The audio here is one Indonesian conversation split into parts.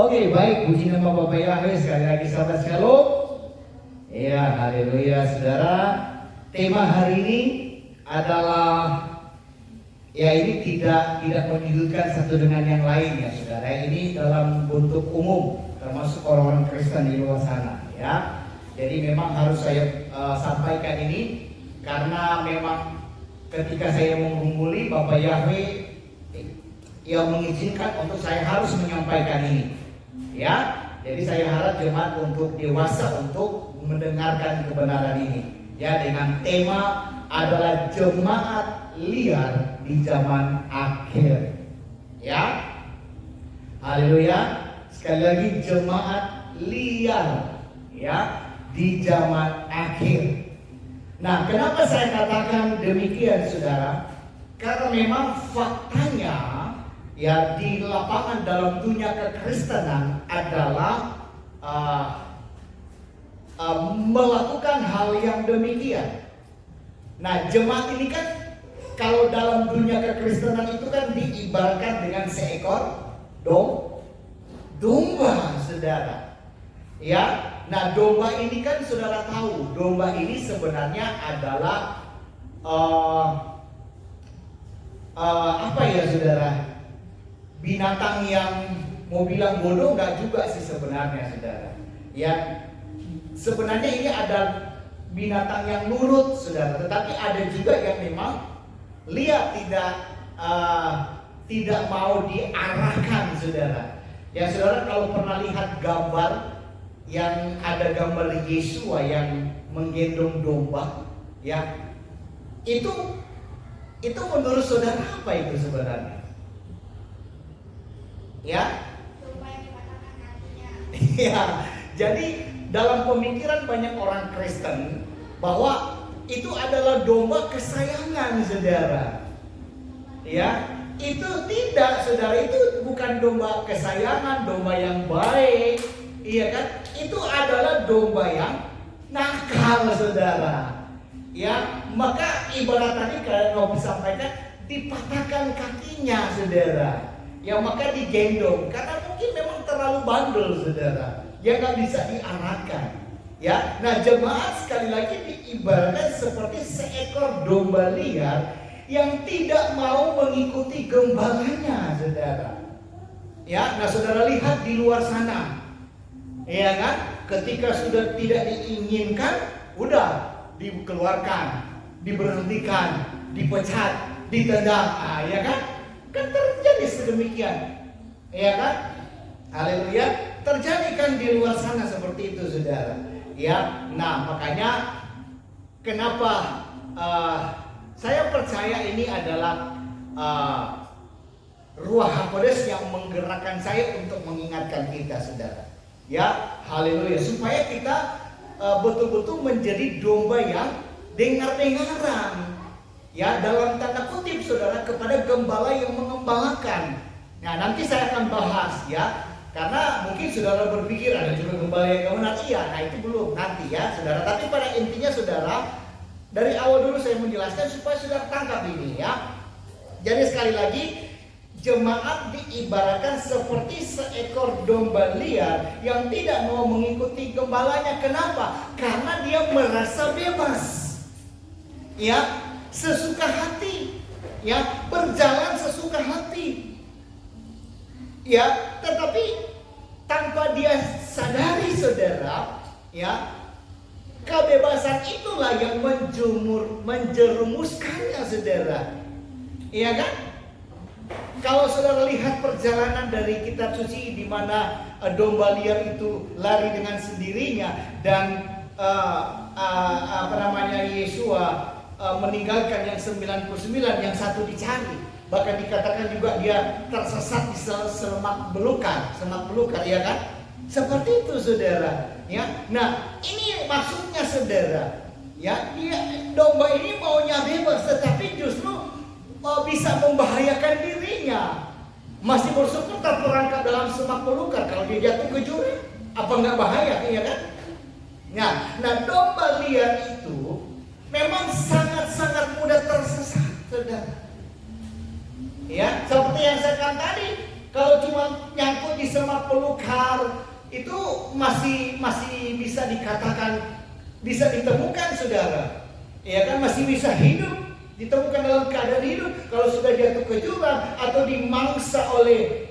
Oke, baik, puji nama Bapak Yahweh. Sekali lagi sahabat shalom. Ya, haleluya saudara. Tema hari ini adalah, ya ini tidak menunjukkan satu dengan yang lain ya saudara. Ini dalam bentuk umum, termasuk orang-orang Kristen di luar sana ya. Jadi memang harus saya sampaikan ini karena memang ketika saya menghubungi Bapak Yahweh yang mengizinkan untuk saya harus menyampaikan ini. Ya, jadi saya harap jemaat untuk dewasa untuk mendengarkan kebenaran ini. Ya, dengan tema adalah jemaat liar di zaman akhir. Ya, haleluya. Sekali lagi jemaat liar, ya, di zaman akhir. Nah, kenapa saya katakan demikian, saudara? Karena memang faktanya, ya, di lapangan dalam dunia kekristenan adalah melakukan hal yang demikian. Nah, jemaat ini kan kalau dalam dunia kekristenan itu kan diibaratkan dengan seekor domba, saudara. Ya, nah domba ini kan saudara tahu, domba ini sebenarnya adalah apa ya saudara? Binatang yang mau bilang bodoh nggak juga sih sebenarnya saudara. Ya, sebenarnya ini ada binatang yang nurut saudara, tetapi ada juga yang memang lihat tidak mau diarahkan saudara. Ya saudara, kalau pernah lihat gambar yang ada gambar Yesua yang menggendong domba, ya itu menurut saudara apa itu sebenarnya? Ya, ya, jadi dalam pemikiran banyak orang Kristen bahwa itu adalah domba kesayangan saudara. Ya, itu tidak saudara, itu bukan domba kesayangan, domba yang baik, iya kan? Itu adalah domba yang nakal saudara. Ya, maka ibarat tadi kalau disampaikan dipatahkan kakinya saudara. Ya, maka digendong karena mungkin memang terlalu bandel saudara, ya nggak bisa diarahkan. Ya, nah jemaat sekali lagi diibaratkan seperti seekor domba liar yang tidak mau mengikuti gembalanya saudara. Ya, nah saudara lihat di luar sana, ya kan? Ketika sudah tidak diinginkan, udah dikeluarkan, diberhentikan, dipecat, ditendang, ya kan? Kan terjadi sedemikian, ya kan? Haleluya, terjadi kan di luar sana seperti itu saudara. Ya, nah makanya kenapa saya percaya ini adalah Ruah HaKodes yang menggerakkan saya untuk mengingatkan kita saudara. Ya, haleluya, supaya kita betul-betul menjadi domba yang dengar-dengaran. Ya, dalam tanda kutip saudara, kepada gembala yang mengembalakan. Nah, nanti saya akan bahas ya. Karena mungkin saudara berpikir ada juga gembala yang kebenar. Iya, nah itu belum nanti ya saudara. Tapi pada intinya saudara, dari awal dulu saya menjelaskan supaya saudara tangkap ini ya. Jadi sekali lagi, jemaat diibaratkan seperti seekor domba liar yang tidak mau mengikuti gembalanya. Kenapa? Karena dia merasa bebas. Ya, sesuka hati, ya, berjalan sesuka hati, ya, tetapi tanpa dia sadari saudara, ya, kebebasan itulah yang menjerumuskannya saudara, iya kan? Kalau saudara lihat perjalanan dari kitab suci di mana domba liar itu lari dengan sendirinya dan Yesua meninggalkan yang 99, yang satu dicari. Bahkan dikatakan juga dia tersesat di semak belukar, ya kan? Seperti itu saudara, ya. Nah, ini maksudnya saudara, ya, domba ini maunya bebas, tetapi justru bisa membahayakan dirinya. Masih bersyukur terperangkap dalam semak belukar, kalau dia jatuh ke jurang, apa nggak bahaya, ya kan? Nah, domba liar itu memang sangat-sangat mudah tersesat, saudara. Ya, seperti yang saya katakan tadi, Kalau cuma nyangkut di semak belukar, itu masih bisa dikatakan, bisa ditemukan saudara. Ya kan, masih bisa hidup, ditemukan dalam keadaan hidup. Kalau sudah jatuh ke jurang atau dimangsa oleh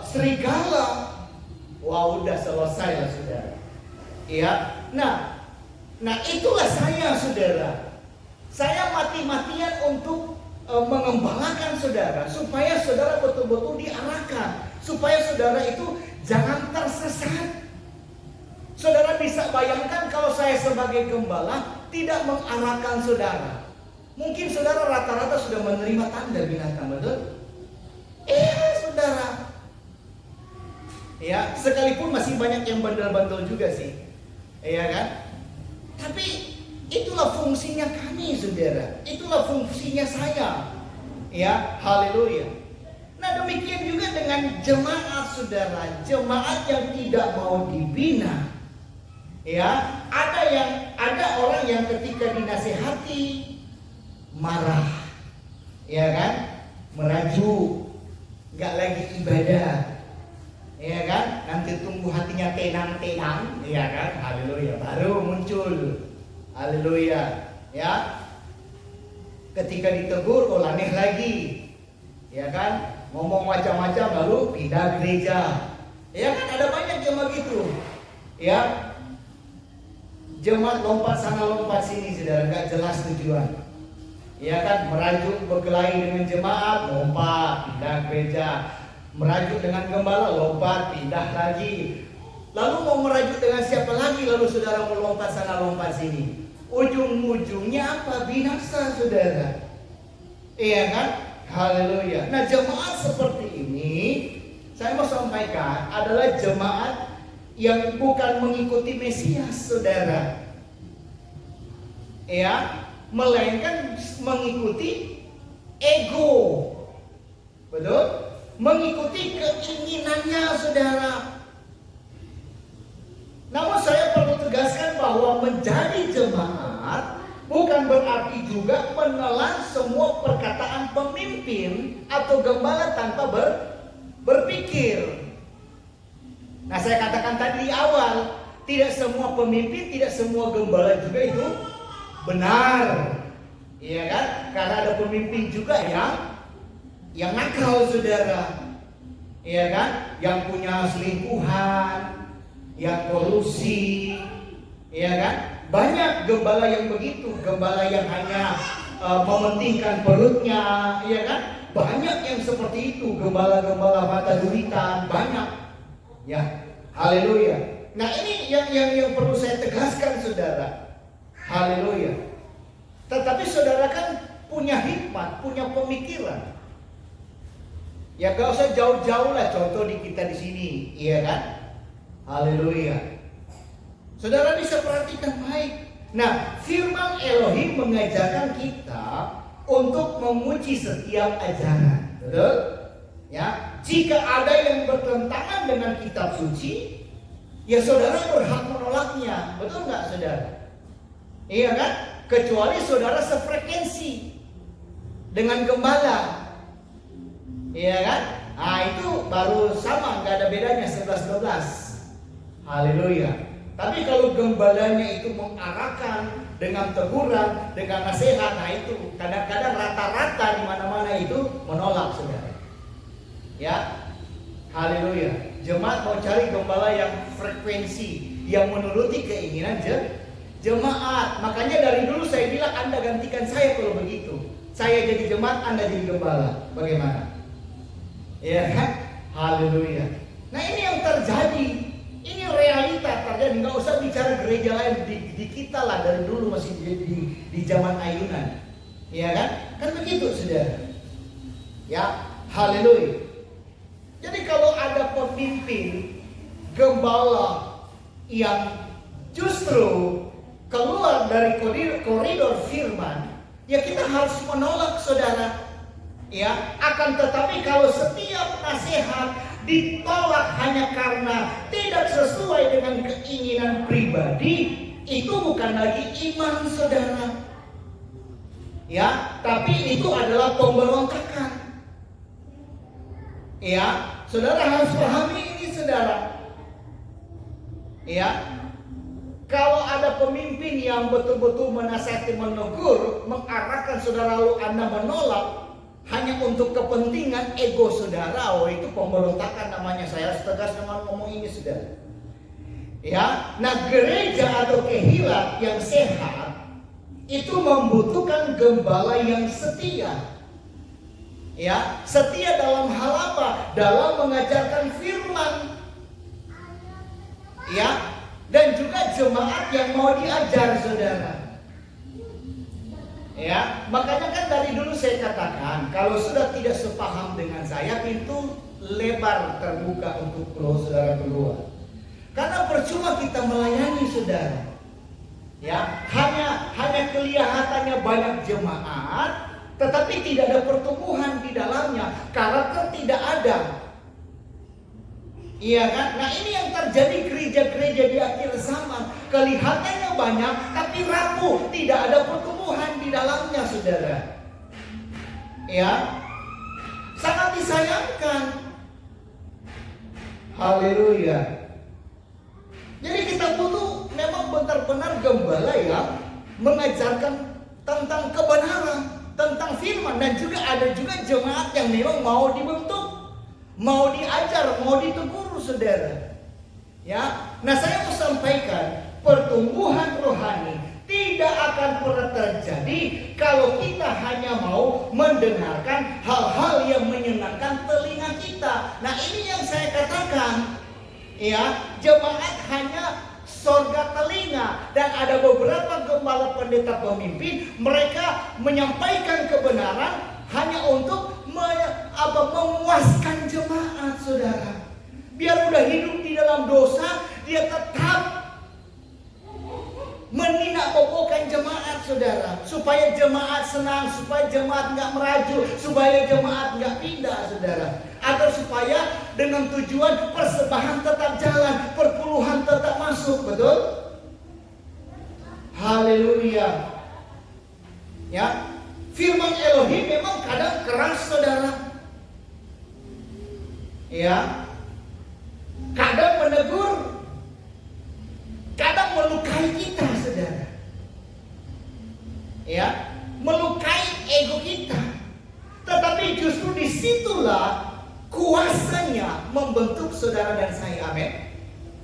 serigala, wah udah selesai lah saudara. Ya, nah itulah saya saudara. Saya mati-matian untuk mengembalakan saudara, supaya saudara betul-betul diarahkan, supaya saudara itu jangan tersesat. Saudara bisa bayangkan kalau saya sebagai gembala tidak mengarahkan saudara. Mungkin saudara rata-rata sudah menerima tanda binatang, betul? Saudara. Ya, sekalipun masih banyak yang bandel-bandel juga sih. Iya kan? Tapi itulah fungsinya kami, saudara. Itulah fungsinya saya. Ya, haleluya. Nah, demikian juga dengan jemaat, saudara. Jemaat yang tidak mau dibina. Ya, ada orang yang ketika dinasehati marah. Ya kan? Merajuk. Enggak lagi ibadah. Ya kan? Nanti tunggu hatinya tenang-tenang, ya kan? Haleluya. Baru muncul. Haleluya. Ya. Ketika ditegur aneh lagi. Ya kan? Ngomong macam-macam lalu pindah gereja. Ya kan, ada banyak yang begitu. Ya. Jemaat lompat sana lompat sini, saudara, enggak jelas tujuan. Ya kan, merajuk berkelahi dengan jemaat, lompat, pindah gereja. Merajuk dengan gembala, lompat, pindah lagi. Lalu mau merajuk dengan siapa lagi, lalu saudara mau lompat sana lompat sini. Ujung-ujungnya apa? Binasa, saudara. Iya kan? Haleluya. Nah, jemaat seperti ini, saya mau sampaikan, adalah jemaat yang bukan mengikuti Mesias, saudara. Ya, melainkan mengikuti ego. Betul? Mengikuti keinginannya, saudara. Namun saya perlu tegaskan bahwa menjadi jemaat bukan berarti juga menelan semua perkataan pemimpin atau gembala tanpa berpikir. Nah, saya katakan tadi di awal, tidak semua pemimpin, tidak semua gembala juga itu benar. Iya kan? Karena ada pemimpin juga yang nakal, saudara. Iya kan? Yang punya selingkuhan, yang kolusi. Iya kan? Banyak gembala yang begitu, gembala yang hanya mementingkan perutnya, iya kan? Banyak yang seperti itu, gembala-gembala mata duitan, banyak. Ya, haleluya. Nah, ini yang perlu saya tegaskan, saudara. Haleluya. Tetapi saudara kan punya hikmat, punya pemikiran. Ya, gak usah jauh-jauh lah, contoh di kita di sini, iya kan? Haleluya. Saudara bisa perhatikan baik. Nah, firman Elohim mengajarkan kita untuk memuji setiap ajaran. Betul? Ya, jika ada yang bertentangan dengan kitab suci, ya saudara berhak menolaknya. Betul nggak, saudara? Iya kan? Kecuali saudara sefrekuensi dengan gembala. Iya kan? Nah, itu baru sama, nggak ada bedanya 11-12. Haleluya. Tapi kalau gembalanya itu mengarahkan dengan teguran, dengan nasihat, nah itu kadang-kadang rata-rata di mana-mana itu menolak, saudara. Ya, haleluya. Jemaat mau cari gembala yang frekuensi, yang menuruti keinginan jemaat. Makanya dari dulu saya bilang, Anda gantikan saya kalau begitu. Saya jadi jemaat, Anda jadi gembala. Bagaimana? Ya kan? Haleluya. Nah, ini yang terjadi. Ini realita terjadi. Nggak usah bicara gereja lain, di kita lah dari dulu masih di zaman ayunan. Ya kan? Kan begitu, saudara. Ya, haleluya. Jadi kalau ada pemimpin gembala yang justru keluar dari koridor firman, ya kita harus menolak, saudara. Ya, akan tetapi kalau setiap nasihat ditolak hanya karena tidak sesuai dengan keinginan pribadi, itu bukan lagi iman, saudara. Ya, tapi itu adalah pemberontakan. Ya, Saudara harus pahami ini, saudara. Ya, kalau ada pemimpin yang betul-betul menasihati, menegur, mengarahkan saudara lalu Anda menolak hanya untuk kepentingan ego saudara, oh itu pemberontakan namanya. Saya harus tegas dengan ngomong ini, saudara. Ya, nah gereja atau kehilat yang sehat itu membutuhkan gembala yang setia. Ya, setia dalam hal apa? Dalam mengajarkan firman. Ya, dan juga jemaat yang mau diajar, saudara. Ya, makanya kan dari dulu saya katakan, kalau sudah tidak sepaham dengan saya, pintu lebar terbuka untuk saudara keluar. Karena percuma kita melayani, saudara. Ya, hanya kelihatannya banyak jemaat, tetapi tidak ada pertumbuhan di dalamnya, karakter tidak ada. Iya kan? Nah ini yang terjadi gereja-gereja di akhir zaman. Kelihatannya banyak, tapi rapuh, tidak ada pertumbuhan di dalamnya, saudara. Ya, sangat disayangkan. Haleluya. Jadi kita butuh memang benar-benar gembala yang mengajarkan tentang kebenaran, tentang firman, dan juga ada juga jemaat yang memang mau dibentuk, mau diajar, mau ditegur, saudara. Ya, nah saya mau sampaikan, pertumbuhan rohani tidak akan pernah terjadi kalau kita hanya mau mendengarkan hal-hal yang menyenangkan telinga kita. Nah ini yang saya katakan, ya, jemaat hanya sorga telinga, dan ada beberapa gembala pendeta pemimpin, mereka menyampaikan kebenaran hanya untuk memuaskan jemaat, saudara. Biar udah hidup di dalam dosa, dia tetap menindak-bobokan jemaat, saudara, supaya jemaat senang, supaya jemaat nggak meraju, supaya jemaat nggak pindah, saudara, agar supaya dengan tujuan persembahan tetap jalan, perpuluhan tetap masuk, betul? Haleluya. Ya, firman Elohim memang kadang keras, saudara. Ya, kadang menegur, kadang melukai kita, saudara. Ya, melukai ego kita. Tetapi justru disitulah kuasanya membentuk saudara dan saya. Amin.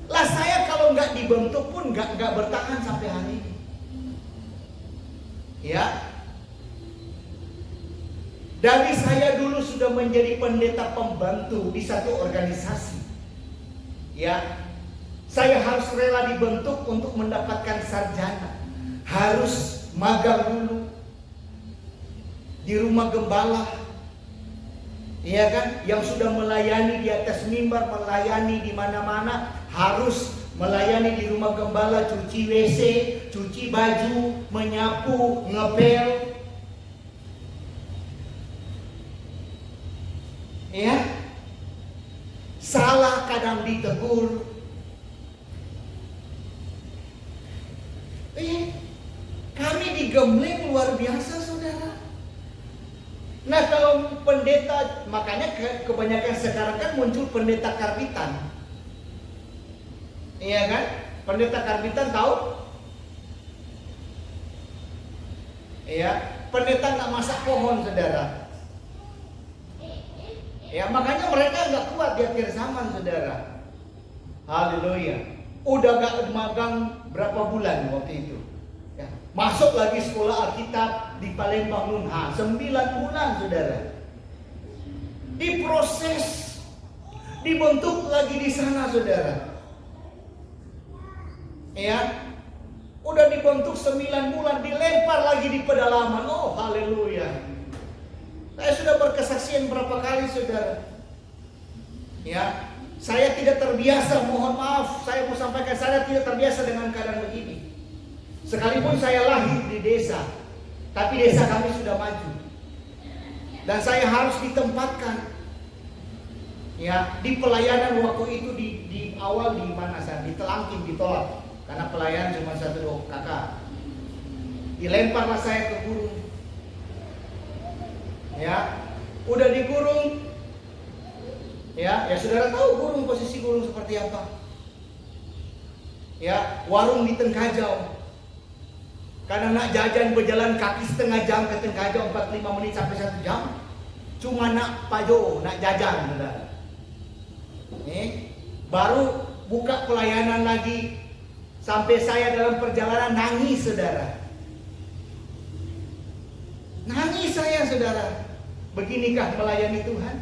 Lah saya kalau nggak dibentuk pun nggak bertahan sampai hari ini. Ya. Dari saya dulu sudah menjadi pendeta pembantu di satu organisasi. Ya. Saya harus rela dibentuk untuk mendapatkan sarjana. Harus magang dulu di rumah gembala. Iya kan? Yang sudah melayani di atas mimbar, melayani di mana-mana, harus melayani di rumah gembala, cuci WC, cuci baju, menyapu, ngepel. Ya. Salah kadang ditegur. Kami digembleng luar biasa, saudara. Nah kalau pendeta, makanya kebanyakan sekarang kan muncul pendeta karbitan. Iya kan? Pendeta karbitan tahu? Iya, pendeta nggak masak pohon, saudara. Ya makanya mereka nggak kuat di akhir zaman, saudara. Haleluya. Udah gak magang berapa bulan waktu itu. Ya, masuk lagi sekolah Alkitab di Palembang Nunha 9 bulan, saudara. Diproses, dibentuk lagi di sana, saudara. Ya, udah dibentuk 9 bulan, dilempar lagi di pedalaman. Oh haleluya. Saya sudah berkesaksian berapa kali, saudara. Ya, saya tidak terbiasa, mohon maaf, saya mau sampaikan, saya tidak terbiasa dengan keadaan begini. Sekalipun saya lahir di desa, tapi desa kami sudah maju. Dan saya harus ditempatkan, ya, di pelayanan waktu itu di awal di mana saya ditelangkin, ditolak. Karena pelayanan cuma 1-2 kakak. Dilemparlah saya ke gurun. Ya, udah di gurun, Ya saudara tahu gulung, posisi gulung seperti apa? Ya, warung di Tengkajau. Karena nak jajan berjalan kaki setengah jam ke Tengkajau, 45 menit sampai 1 jam. Cuma nak pajo, nak jajan, saudara. Baru buka pelayanan lagi. Sampai saya dalam perjalanan nangis, saudara. Nangis saya, saudara. Beginikah melayani Tuhan?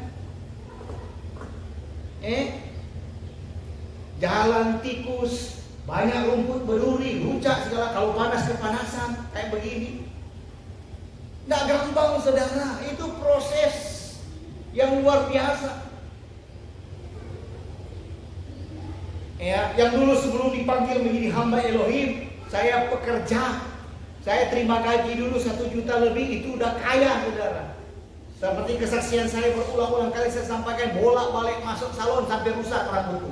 Jalan tikus, banyak rumput berduri, runcak segala. Kalau panas kepanasan kayak begini. Nggak gampang, saudara. Itu proses yang luar biasa. Ya, yang dulu sebelum dipanggil menjadi hamba Elohim, saya pekerja, saya terima gaji dulu 1 juta lebih, itu udah kaya, saudara. Seperti kesaksian saya berulang-ulang kali saya sampaikan, bolak-balik masuk salon sampai rusak rambutku.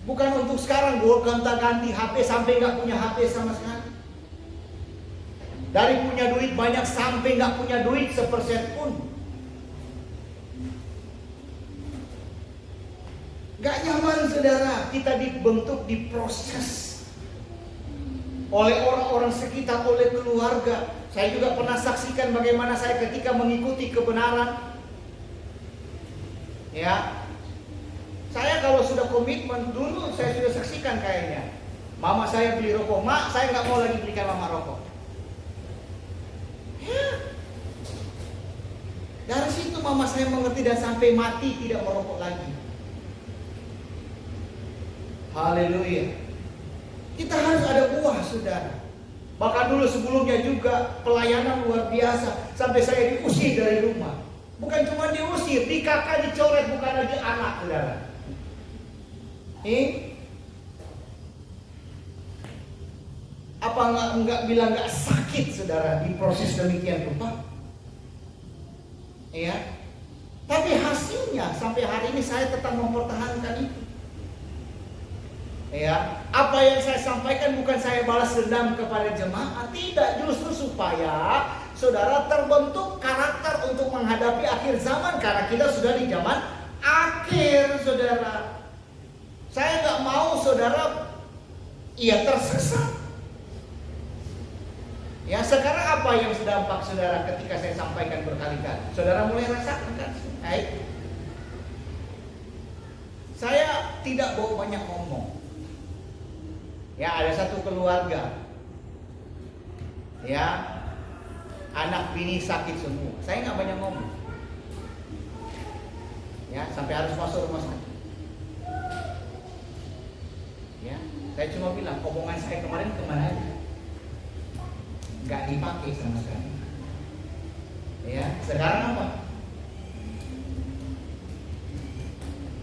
Bukan untuk sekarang gue gonta-ganti HP sampai nggak punya HP sama sekali. Dari punya duit banyak sampai nggak punya duit sepersen pun. Gak nyaman, saudara. Kita dibentuk, diproses oleh orang-orang sekitar, oleh keluarga. Saya juga pernah saksikan bagaimana saya ketika mengikuti kebenaran. Ya, saya kalau sudah komitmen dulu, saya sudah saksikan kayaknya. Mama saya beli rokok, mak saya nggak mau lagi belikan mama rokok. Ya. Dari situ mama saya mengerti dan sampai mati tidak merokok lagi. Haleluya. Kita harus ada buah, saudara. Bahkan dulu sebelumnya juga pelayanan luar biasa. Sampai saya diusir dari rumah. Bukan cuma diusir, kakak dicoret, bukan lagi anak, saudara. Apa enggak bilang enggak sakit, saudara, di proses demikian rupa? Ya. Tapi hasilnya sampai hari ini saya tetap mempertahankan itu. Ya, apa yang saya sampaikan bukan saya balas dendam kepada jemaat, tidak, justru supaya saudara terbentuk karakter untuk menghadapi akhir zaman, karena kita sudah di zaman akhir, saudara. Saya nggak mau saudara tersesat. Ya, sekarang apa yang dampak saudara ketika saya sampaikan berkali-kali? Saudara mulai rasakan kan? Saya tidak bawa banyak ngomong. Ya, ada satu keluarga. Ya, anak bini sakit semua. Saya nggak banyak ngomong. Ya, sampai harus masuk rumah sakit. Ya, saya cuma bilang omongan saya kemarin kemana aja. Nggak dipakai sama sekali. Ya, sekarang apa?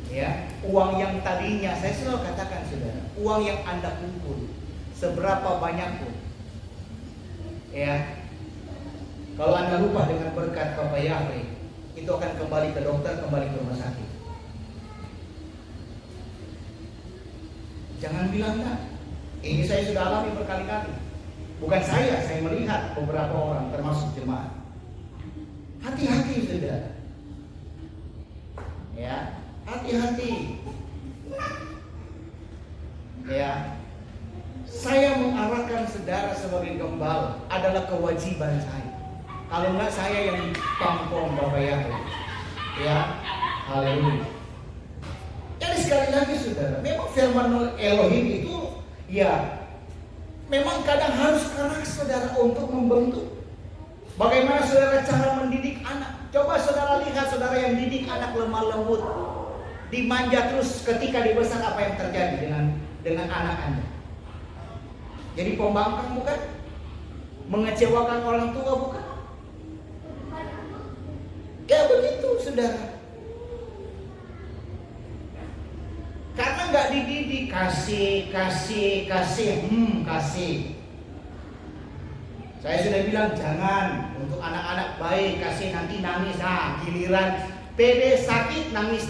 Ya, uang yang tadinya, saya selalu katakan, saudara, uang yang Anda kumpul seberapa banyak pun, ya, kalau Anda lupa dengan berkat Bapak Yahweh, itu akan kembali ke dokter, kembali ke rumah sakit. Jangan bilang enggak. Ini saya sudah alami berkali-kali. Bukan saya melihat beberapa orang termasuk jemaat. Hati-hati, saudara. Ya, hati-hati. Ya, saya mengarahkan saudara sebagai gembala adalah kewajiban saya. Kalau enggak saya yang ditampung Bapak Yahweh. Ya, haleluya. Jadi sekali lagi, saudara, memang firman Elohim itu ya memang kadang harus keras, saudara, untuk membentuk. Bagaimana saudara cara mendidik anak? Coba saudara lihat saudara yang didik anak lemah lembut, dimanja terus, ketika dibesar apa yang terjadi dengan anak Anda? Jadi pembangkang bukan? Mengecewakan orang tua bukan? Kayak begitu, saudara. Karena nggak dididik, kasih. Saya sudah bilang jangan, untuk anak-anak baik, kasih nanti nangis, giliran PD sakit nangis,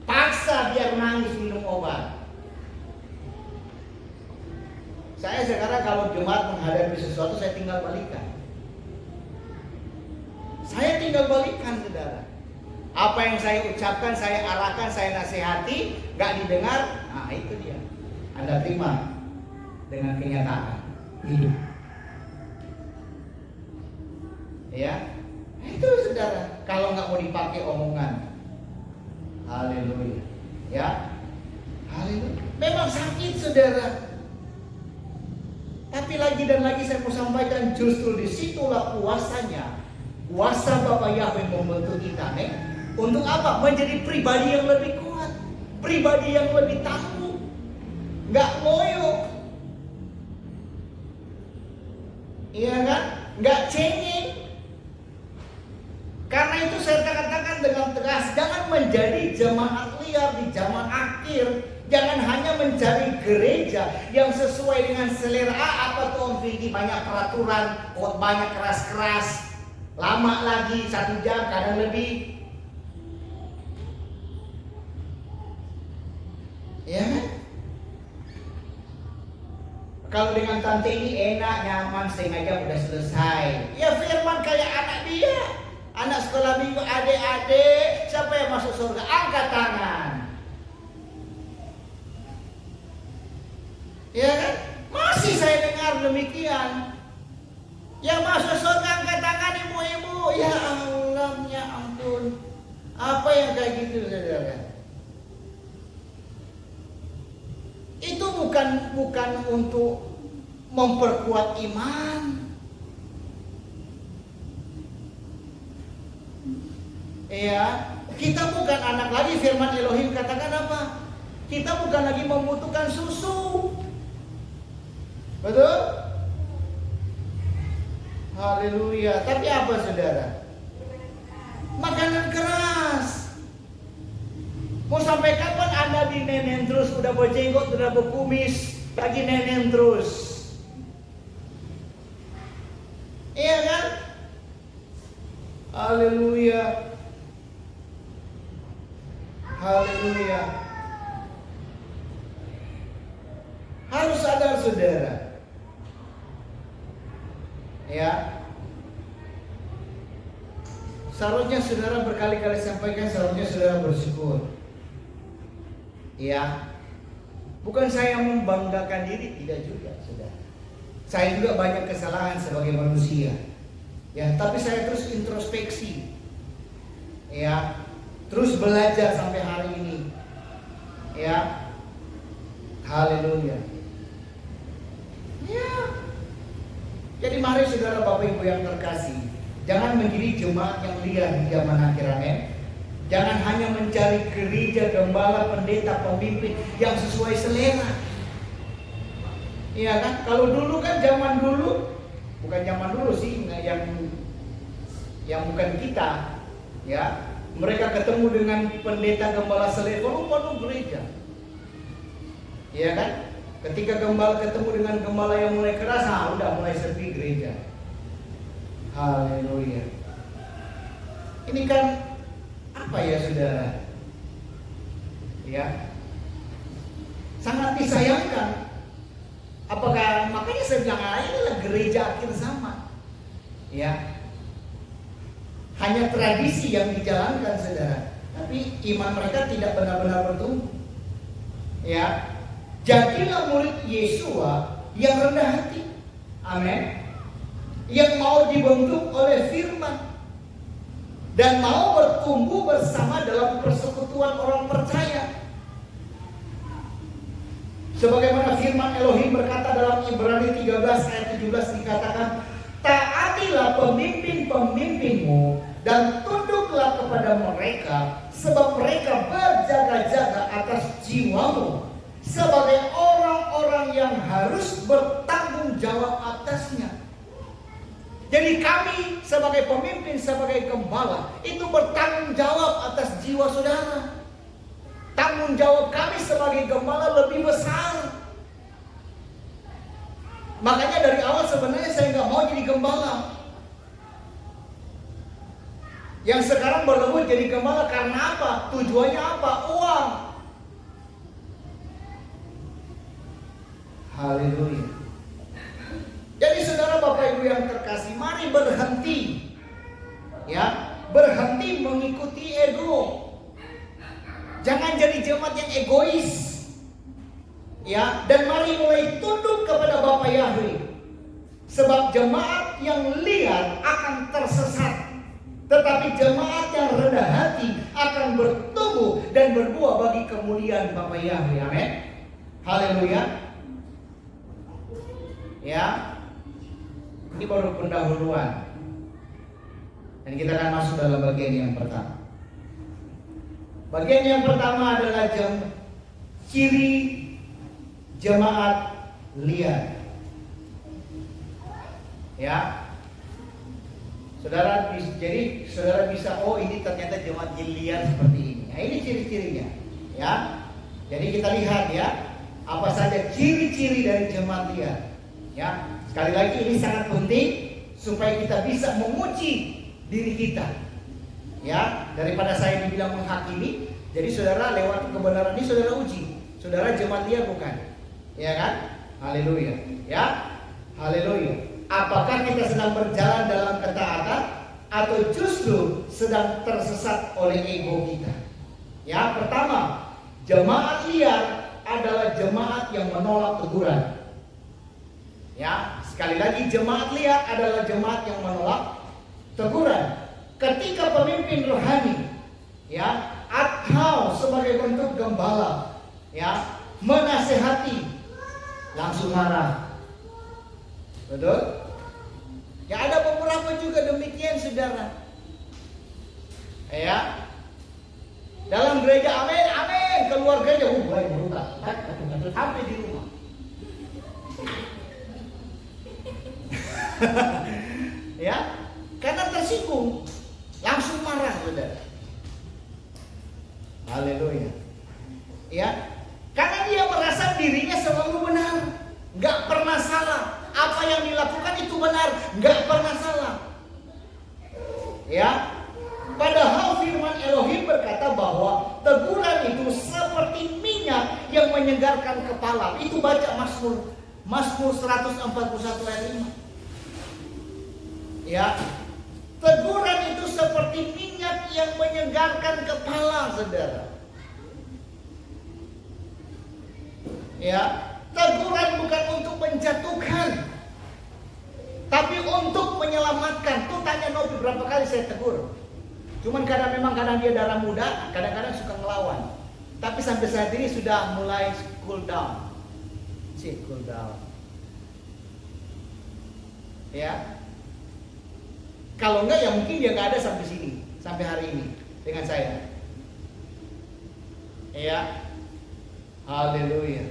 paksa biar nangis minum obat. Saya sekarang kalau jemaat menghadapi sesuatu, saya tinggal balikan. tinggal balikan, saudara. Apa yang saya ucapkan, saya arahkan, saya nasihati, gak didengar, nah itu dia. Anda terima dengan kenyataan hidup. Ya, itu saudara. Kalau nggak mau dipakai omongan, haleluya. Ya, haleluya. Memang sakit, saudara. Tapi lagi dan lagi saya mau sampaikan, justru disitulah kuasanya. Kuasa Bapak Yahweh membentuk kita, nih. Untuk apa? Menjadi pribadi yang lebih kuat, pribadi yang lebih tangguh, nggak ngoyo, iya kan? Nggak cengeng. Karena itu saya katakan dengan tegas, jangan menjadi jemaat liar di zaman akhir. Jangan hanya mencari gereja yang sesuai dengan selera. Apa tuh Om Vicky? Banyak peraturan, banyak keras-keras, lama lagi 1 jam, kadang lebih. Ya kan? Kalau dengan tante ini enak, nyaman, setengah jam udah selesai. Ya firman kayak anak dia, anak sekolah minggu, adik-adik, siapa yang masuk surga? Angkat tangan. Ya kan? Masih saya dengar demikian. Yang masuk surga angkat tangan, ibu-ibu. Ya Allah, ya ampun. Apa yang kayak gitu, saudara? Itu bukan untuk memperkuat iman. Ya, kita bukan anak lagi. Firman Elohim katakan apa? Kita bukan lagi membutuhkan susu. Betul? Haleluya. Tapi apa, saudara? Makanan keras. Mau sampai kapan Anda dinenen terus? Udah berjenggot, udah berkumis, lagi nenen terus. Iya kan? Haleluya. Haleluya. Harus sadar, saudara. Ya. Seharusnya saudara berkali-kali sampaikan, seharusnya saudara bersyukur. Ya, bukan saya membanggakan diri, tidak juga, saudara. Saya juga banyak kesalahan sebagai manusia. Ya, tapi saya terus introspeksi. Ya, terus belajar sampai hari ini. Ya, haleluya. Ya, jadi mari saudara Bapak Ibu yang terkasih, jangan menjadi jemaat yang liar di zaman akhir, amin. Jangan hanya mencari gereja, gembala, pendeta, pemimpin yang sesuai selera. Iya kan? Kalau dulu kan zaman dulu, bukan zaman dulu sih, yang bukan kita, ya. Mereka ketemu dengan pendeta, gembala selevel, penuh gereja. Iya kan? Ketika gembala ketemu dengan gembala yang mulai keras, udah mulai sepi gereja. Haleluya. Ini kan apa ya, saudara? Ya, sangat disayangkan. Apakah makanya saya bilang inilah gereja akhir zaman. Ya, hanya tradisi yang dijalankan, saudara. Tapi iman mereka tidak benar-benar bertumbuh. Ya, jadilah murid Yesua yang rendah hati. Amin. Yang mau dibentuk oleh firman dan mau bertumbuh bersama dalam persekutuan orang percaya. Sebagaimana firman Elohim berkata dalam Ibrani 13 ayat 17 dikatakan, taatilah pemimpin-pemimpinmu dan tunduklah kepada mereka, sebab mereka berjaga-jaga atas jiwamu sebagai orang-orang yang harus bertanggung jawab atasnya. Jadi kami sebagai pemimpin, sebagai gembala, itu bertanggung jawab atas jiwa saudara. Tanggung jawab kami sebagai gembala lebih besar. Makanya dari awal sebenarnya saya nggak mau jadi gembala. Yang sekarang berlebur jadi gembala karena apa? Tujuannya apa? Uang. Haleluya. Jadi saudara Bapak Ibu yang terkasih, mari berhenti ya berhenti mengikuti ego. Jangan jadi jemaat yang egois. Ya, dan mari mulai tunduk kepada Bapa Yahweh. Sebab jemaat yang liar akan tersesat, tetapi jemaat yang rendah hati akan bertumbuh dan berbuah bagi kemuliaan Bapa Yahweh. Amin. Haleluya. Ya. Ini baru pendahuluan. Dan kita akan masuk dalam bagian yang pertama. Bagian yang pertama adalah ciri jemaat liar. Ya. Jadi saudara bisa, oh ini ternyata jemaat liar seperti ini. Nah, ini ciri-cirinya. Ya. Jadi kita lihat ya, apa saja ciri-ciri dari jemaat liar. Ya. Sekali lagi ini sangat penting supaya kita bisa menguji diri kita. Ya, daripada saya dibilang menghakimi, jadi saudara lewat kebenaran ini saudara uji. Saudara jemaat liar bukan? Ya kan? Haleluya. Ya. Haleluya. Apakah kita sedang berjalan dalam ketaatan atau justru sedang tersesat oleh ego kita? Ya, pertama, jemaat liar adalah jemaat yang menolak teguran. Ya, sekali lagi jemaat liar adalah jemaat yang menolak teguran. Ketika pemimpin rohani, ya, atau sebagai bentuk gembala, ya, menasehati, langsung marah. Betul? Ya, ada beberapa juga demikian, saudara. Ya, dalam gereja amin, amin, keluarganya mulai berubah, sampai di rumah. Ya, karena tersinggung, langsung marah, saudara. Haleluya. Ya, karena dia merasa dirinya selalu benar, nggak pernah salah. Apa yang dilakukan itu benar, nggak pernah salah. Ya, padahal firman Elohim berkata bahwa teguran itu seperti minyak yang menyegarkan kepala. Itu baca Mazmur 141 ayat 5. Ya, teguran itu seperti minyak yang menyegarkan kepala, saudara. Ya, teguran bukan untuk menjatuhkan, tapi untuk menyelamatkan. Tuh tanya Novi berapa kali saya tegur. Cuman karena dia darah muda, kadang-kadang suka ngelawan. Tapi sampai saat ini sudah mulai cool down. Cool down. Ya. Kalau enggak ya mungkin dia nggak ada sampai sini, sampai hari ini dengan saya. Ya. Haleluya.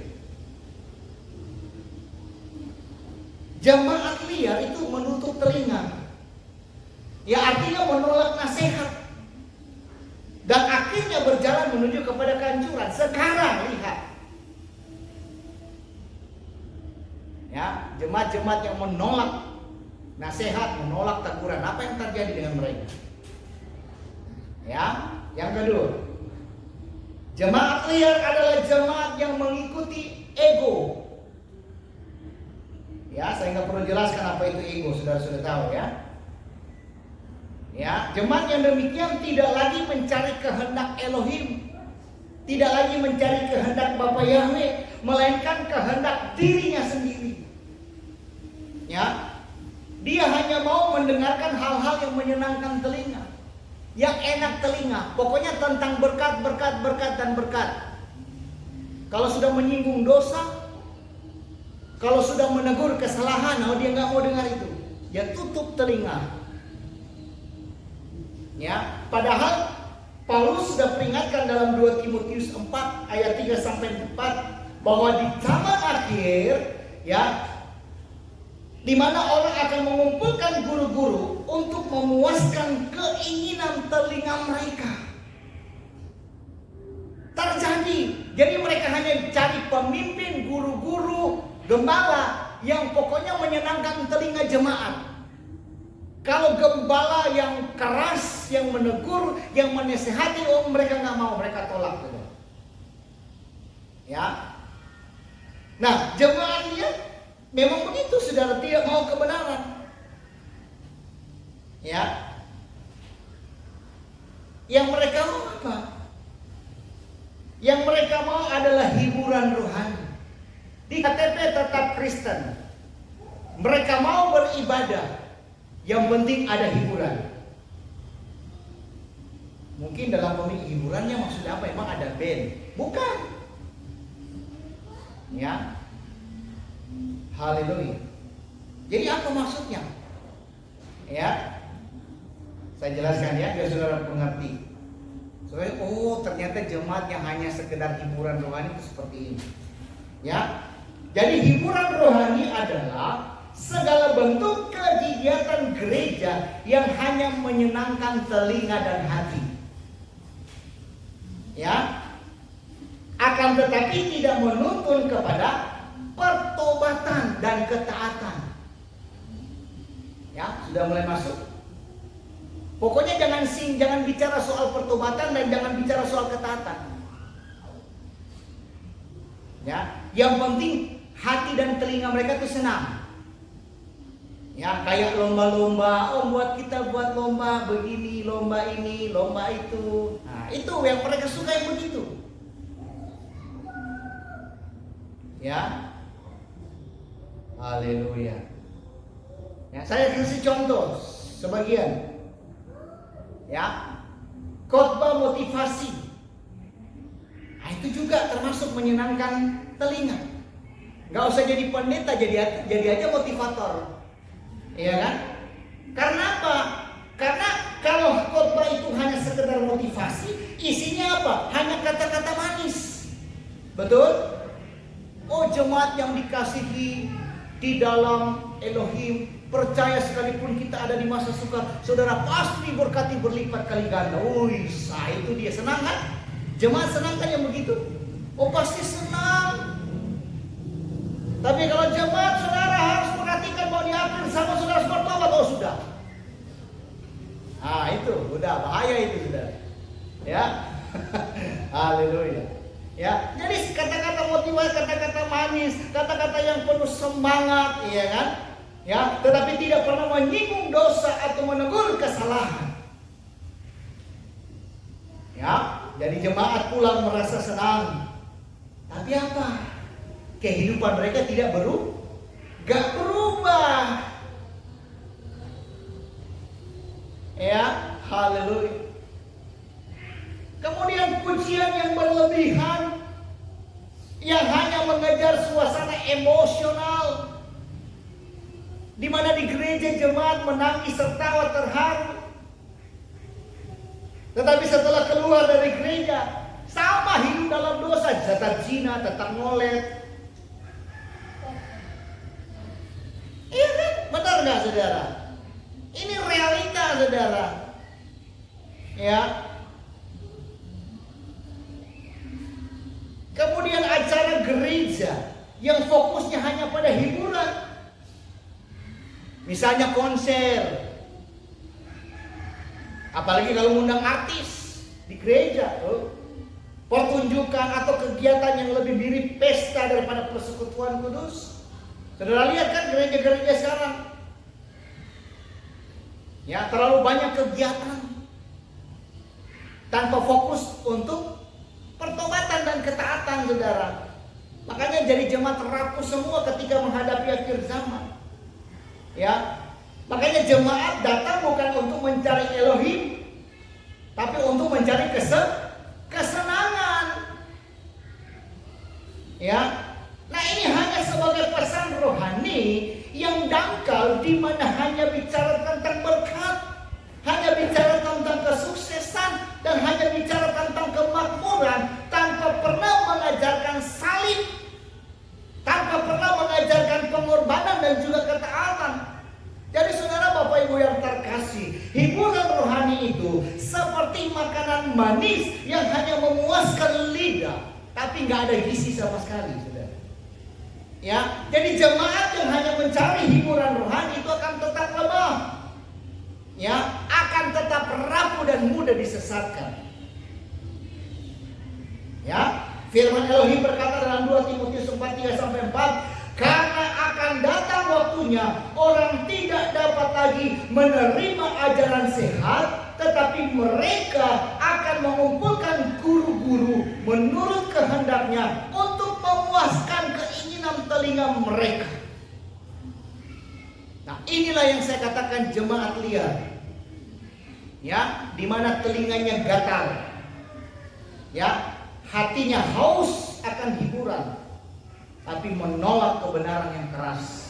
Jemaat liar itu menutup telinga. Ya, artinya menolak nasihat. Dan akhirnya berjalan menuju kepada kehancuran. Sekarang lihat. Ya, jemaat-jemaat yang menolak nasihat, menolak teguran, apa yang terjadi dengan mereka? Ya, yang kedua, jemaat liar adalah jemaat yang mengikuti ego. Ya, saya nggak perlu jelaskan apa itu ego, saudara sudah tahu ya. Ya, jemaat yang demikian tidak lagi mencari kehendak Elohim, tidak lagi mencari kehendak Bapa Yahweh, melainkan kehendak dirinya sendiri. Ya, dia hanya mau mendengarkan hal-hal yang menyenangkan telinga, yang enak telinga. Pokoknya tentang berkat, berkat, berkat, dan berkat. Kalau sudah menyinggung dosa, kalau sudah menegur kesalahan, dia nggak mau dengar itu. Dia tutup telinga. Ya, padahal Paulus sudah peringatkan dalam 2 Timotius 4 ayat 3 sampai 4 bahwa di zaman akhir, ya, di mana orang akan mengumpulkan guru-guru untuk memuaskan keinginan telinga mereka. Terjadi. Jadi mereka hanya cari pemimpin, guru-guru, gembala yang pokoknya menyenangkan telinga jemaat. Kalau gembala yang keras, yang menegur, yang menasehati, mereka nggak mau, mereka tolak. Ya. Nah, jemaatnya memang begitu, saudara, tidak mau kebenaran. Ya. Yang mereka mau apa? Yang mereka mau adalah hiburan rohani. Di KTP tetap Kristen. Mereka mau beribadah. Yang penting ada hiburan. Mungkin dalam pemikiran hiburannya maksudnya apa? Emang ada band? Bukan. Ya. Haleluya. Jadi apa maksudnya? Ya. Saya jelaskan ya biar saudara mengerti. Supaya ternyata jemaat yang hanya sekedar hiburan rohani itu seperti ini. Ya. Jadi hiburan rohani adalah segala bentuk kegiatan gereja yang hanya menyenangkan telinga dan hati. Ya. Akan tetapi tidak menuntun kepada pertobatan dan ketaatan. Ya, sudah mulai masuk. Pokoknya jangan bicara soal pertobatan dan jangan bicara soal ketaatan. Ya, yang penting hati dan telinga mereka itu senang. Ya, kayak lomba-lomba, kita buat lomba begini, lomba ini, lomba itu. Nah, itu yang mereka suka yang begitu. Ya. Haleluya. Ya, saya kasih contoh sebagian. Ya. Khotbah motivasi. Nah, itu juga termasuk menyenangkan telinga. Gak usah jadi pendeta, jadi aja motivator. Iya kan? Karena apa? Karena kalau khotbah itu hanya sekedar motivasi, isinya apa? Hanya kata-kata manis. Betul? Oh, jemaat yang dikasihi di dalam Elohim, percaya sekalipun kita ada di masa sukar, saudara pasti berkati berlipat kali ganda. Itu dia senang kan? Jemaat senang kan yang begitu? Oh, pasti senang. Tapi kalau jemaat saudara harus perhatikan bahwa di akhir sama saudara bertobat, sudah. Itu udah bahaya itu saudara. Ya. Haleluya. Ya, jadi kata-kata motivasi, kata-kata manis, kata-kata yang penuh semangat, iya kan? Ya, tetapi tidak pernah menyinggung dosa atau menegur kesalahan. Ya, jadi jemaat pulang merasa senang. Tapi apa? Kehidupan mereka tidak gak berubah. Ya, haleluya. Kemudian pujian yang berlebihan, yang hanya mengejar suasana emosional, di mana di gereja jemaat menangis tertawa terharu. Tetapi setelah keluar dari gereja, sama hidup dalam dosa, tetap zina, tetap ngolet. Iya kan? Benar nggak saudara? Ini realita saudara. Ya. Kemudian acara gereja yang fokusnya hanya pada hiburan. Misalnya konser. Apalagi kalau mengundang artis di gereja. Pertunjukan atau kegiatan yang lebih mirip pesta daripada persekutuan kudus. Saudara lihat kan gereja-gereja sekarang. Ya, terlalu banyak kegiatan tanpa fokus untuk pertobatan dan ketaatan saudara. Makanya jadi jemaat rapuh semua ketika menghadapi akhir zaman. Ya. Makanya jemaat datang bukan untuk mencari Elohim, tapi untuk mencari kesenangan. Ya. Nah, ini hanya sebagai pesan rohani yang dangkal, di mana hanya bicara tentang berkat, hanya bicara tentang kesuksesan, dan hanya bicara tentang kemakmuran, tanpa pernah mengajarkan salib, tanpa pernah mengajarkan pengorbanan dan juga ketaatan. Jadi saudara Bapak Ibu yang terkasih, hiburan rohani itu seperti makanan manis yang hanya memuaskan lidah, tapi nggak ada gizi sama sekali, saudara. Ya, jadi jemaat yang hanya mencari hiburan rohani itu akan tetap lemah. Ya, akan tetap rapuh dan mudah disesatkan. Ya, firman Elohim berkata dalam 2 Timotius 4:3-4, karena akan datang waktunya orang tidak dapat lagi menerima ajaran sehat, tetapi mereka akan mengumpulkan guru-guru menurut kehendaknya untuk memuaskan keinginan telinga mereka. Nah, inilah yang saya katakan jemaat liar. Ya, di mana telinganya gatal. Ya, hatinya haus akan hiburan, tapi menolak kebenaran yang keras.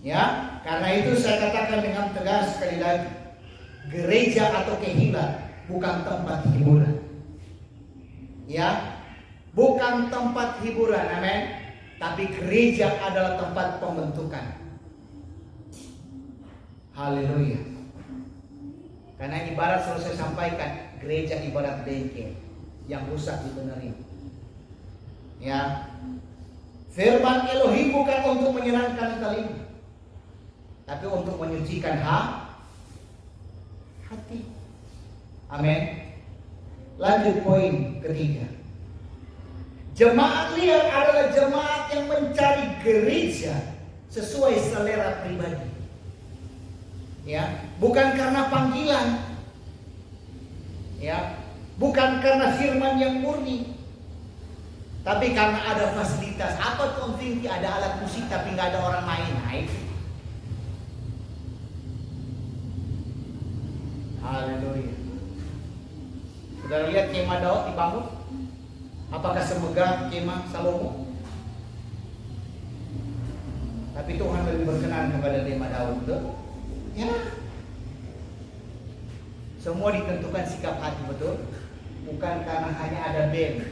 Ya, karena itu saya katakan dengan tegas sekali lagi, gereja atau kehilat bukan tempat hiburan. Ya, bukan tempat hiburan, amin. Tapi gereja adalah tempat pembentukan. Haleluya. Karena ibarat selalu saya sampaikan, gereja ibarat bengkel yang rusak dibenerin. Ya, firman Elohim bukan untuk menyenangkan telinga, tapi untuk menyucikan hati. Amin. Lanjut poin ketiga. Jemaat liar adalah jemaat yang mencari gereja sesuai selera pribadi. Ya, bukan karena panggilan. Ya, bukan karena firman yang murni. Tapi karena ada fasilitas. Apa tuh Om ada alat musik tapi nggak ada orang main. Nah, itu. Haleluya. Saudara lihat kemah Daud dibangun? Apakah semegah kemah Salomo? Tapi Tuhan lebih berkenan kepada kemah Daud, betul? Ya. Semua ditentukan sikap hati, betul? Bukan karena hanya ada band.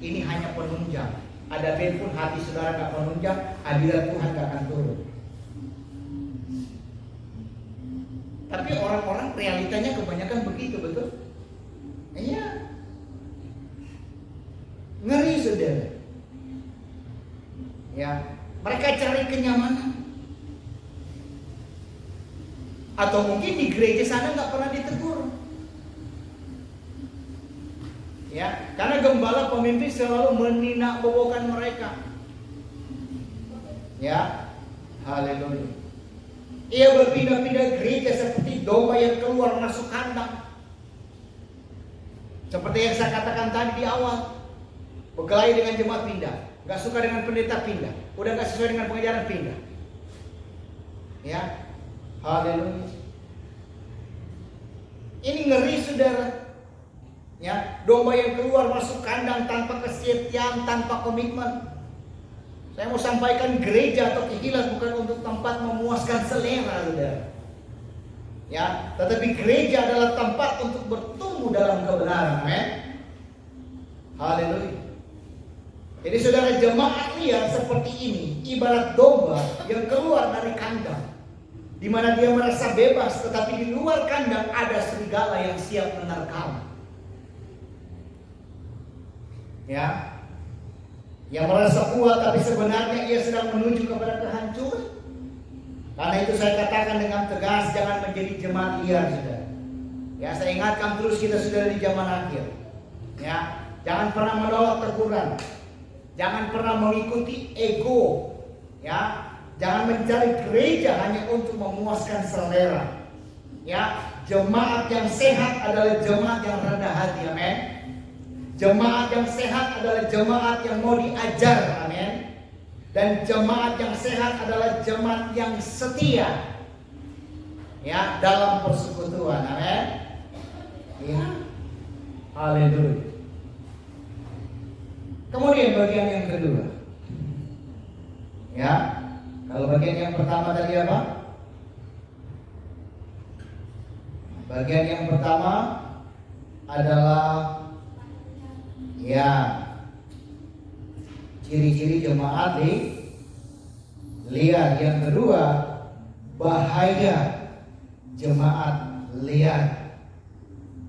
Ini hanya penunjang. Ada band pun hati saudara gak menunjang, hadirat Tuhan gak akan turun. Tapi orang-orang realitanya kebanyakan begitu, betul? Iya. Ngeri saudara. Ya, mereka cari kenyamanan. Atau mungkin di gereja sana nggak pernah ditegur. Ya, karena gembala pemimpin selalu meninakbobokan mereka. Ya, haleluya. Ia berpindah-pindah gereja seperti domba yang keluar masuk kandang. Seperti yang saya katakan tadi di awal, berkelahi dengan jemaat pindah, nggak suka dengan pendeta pindah, udah nggak sesuai dengan pengajaran pindah. Ya, haleluya. Ini ngeri saudara. Ya, domba yang keluar masuk kandang tanpa kesetiaan, tanpa komitmen. Saya mau sampaikan gereja atau kehilat bukan untuk tempat memuaskan selera saudara. Ya, tetapi gereja adalah tempat untuk bertumbuh dalam kebenaran. Amin. Haleluya. Jadi saudara, jemaat liar seperti ini ibarat domba yang keluar dari kandang, di mana dia merasa bebas, tetapi di luar kandang ada serigala yang siap menerkam. Ya, yang merasa kuat tapi sebenarnya ia sedang menuju kepada kehancuran. Karena itu saya katakan dengan tegas, jangan menjadi jemaat liar, saudara. Ya, saya ingatkan terus kita sudah di zaman akhir. Ya, jangan pernah menolak teguran. Jangan pernah mengikuti ego. Ya, jangan mencari gereja hanya untuk memuaskan selera. Ya, jemaat yang sehat adalah jemaat yang rendah hati. Amin. Jemaat yang sehat adalah jemaat yang mau diajar. Amin. Dan jemaat yang sehat adalah jemaat yang setia. Ya, dalam persekutuan. Amin. Ya. Haleluya. Kemudian bagian yang kedua. Ya. Kalau bagian yang pertama tadi apa? Bagian yang pertama adalah ya, ciri-ciri jemaat liar. Yang kedua, bahaya jemaat liar.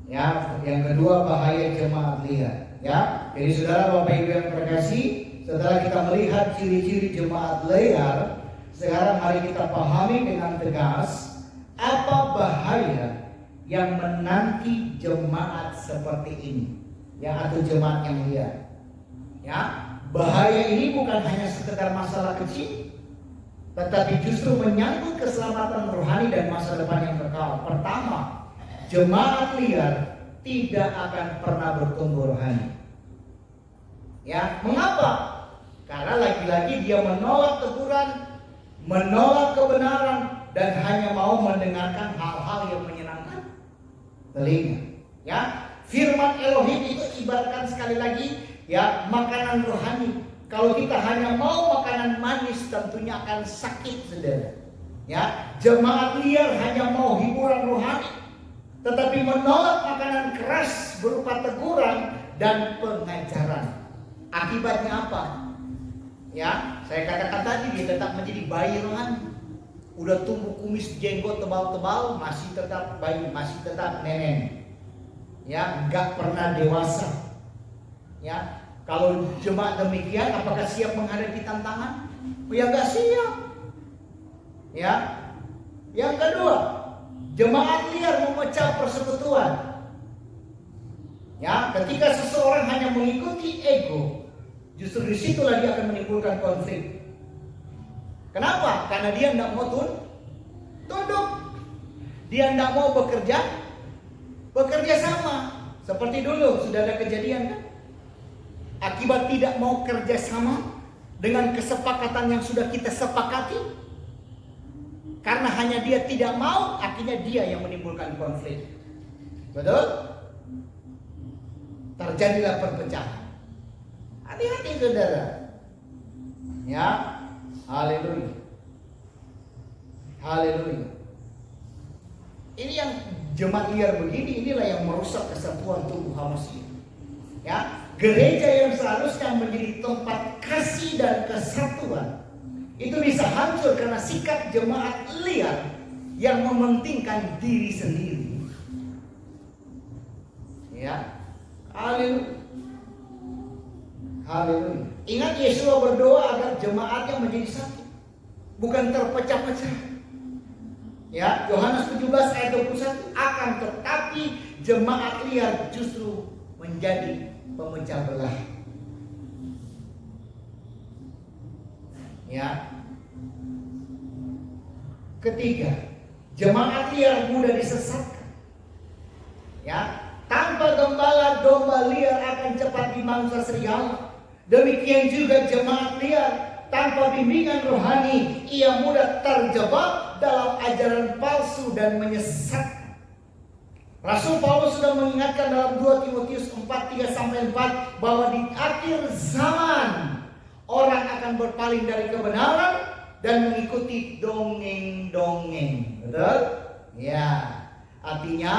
Ya, yang kedua bahaya jemaat liar. Ya, jadi saudara Bapak Ibu yang terkasih, setelah kita melihat ciri-ciri jemaat liar, sekarang mari kita pahami dengan tegas apa bahaya yang menanti jemaat seperti ini. Ya, atau jemaat yang liar. Ya, bahaya ini bukan hanya sekedar masalah kecil, tetapi justru menyangkut keselamatan rohani dan masa depan yang kekal. Pertama, jemaat liar tidak akan pernah bertumbuh rohani. Ya, mengapa? Karena lagi-lagi dia menolak teguran, menolak kebenaran, dan hanya mau mendengarkan hal-hal yang menyenangkan telinga. Ya, firman Elohim itu ibaratkan sekali lagi ya makanan rohani. Kalau kita hanya mau makanan manis tentunya akan sakit, saudara. Ya, jemaat liar hanya mau hiburan rohani, tetapi menolak makanan keras berupa teguran dan pengajaran. Akibatnya apa? Ya, saya katakan tadi dia tetap menjadi bayi rohani. Udah tumbuh kumis jenggot tebal-tebal, masih tetap bayi, masih tetap nenek. Ya, nggak pernah dewasa. Ya, kalau jemaat demikian, apakah siap menghadapi tantangan? Ya nggak siap. Ya, yang kedua, jemaat liar memecah persekutuan. Ya, ketika seseorang hanya mengikuti ego, justru disitulah dia akan menimbulkan konflik. Kenapa? Karena dia tidak mau tunduk. Dia tidak mau bekerja sama. Seperti dulu sudah ada kejadian kan? Akibat tidak mau kerja sama dengan kesepakatan yang sudah kita sepakati. Karena hanya dia tidak mau, akhirnya dia yang menimbulkan konflik. Betul? Terjadilah perpecahan. Hati-hati saudara. Ya, haleluya. Haleluya. Ini yang jemaat liar begini, inilah yang merusak kesatuan tubuh manusia. Ya, gereja yang seharusnya menjadi tempat kasih dan kesatuan itu bisa hancur karena sikap jemaat liar yang mementingkan diri sendiri. Ya, haleluya. Haleluya. Ingat Yesus berdoa agar jemaatnya menjadi satu, bukan terpecah-pecah. Ya, Yohanes 17 ayat 21, akan tetapi jemaat liar justru menjadi pemecah belah. Ya. Ketiga, jemaat liar mudah disesatkan. Ya, tanpa gembala domba liar akan cepat dimangsa serigala. Demikian juga jemaat liar tanpa bimbingan rohani, ia mudah terjebak dalam ajaran palsu dan menyesatkan. Rasul Paulus sudah mengingatkan dalam 2 Timotius 4:3-4 bahwa di akhir zaman orang akan berpaling dari kebenaran dan mengikuti dongeng-dongeng. Betul? Ya. Artinya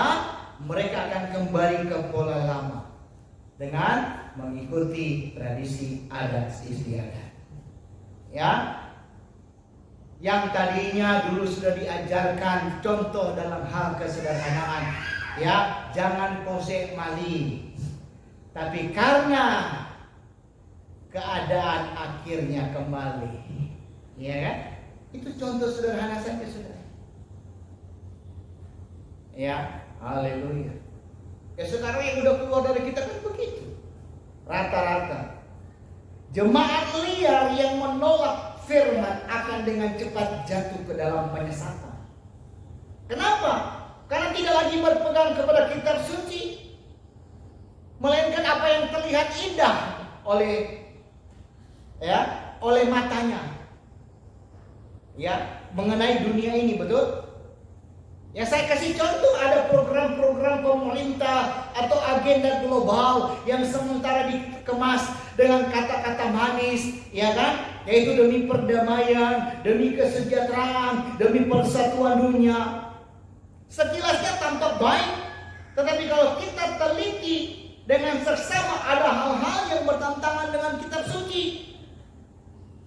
mereka akan kembali ke pola lama dengan mengikuti tradisi adat istiadat. Ya. Yang tadinya dulu sudah diajarkan contoh dalam hal kesederhanaan. Ya, jangan posek maling. Tapi karena keadaan akhirnya kembali, ya kan? Itu contoh sederhana saja sudah. Ya, haleluya. Ya sekarang yang udah keluar dari kita kan begitu. Rata-rata jemaat liar yang menolak firman akan dengan cepat jatuh ke dalam penyesatan. Kenapa? Karena tidak lagi berpegang kepada kitab suci, melainkan apa yang terlihat indah oleh matanya. Ya, mengenai dunia ini, betul? Ya, saya kasih contoh, ada program-program pemerintah atau agenda global yang sementara dikemas dengan kata-kata manis, ya kan? Yaitu demi perdamaian, demi kesejahteraan, demi persatuan dunia. Sekilasnya tampak baik, tetapi kalau kita teliti dengan seksama ada hal-hal yang bertentangan dengan kitab suci.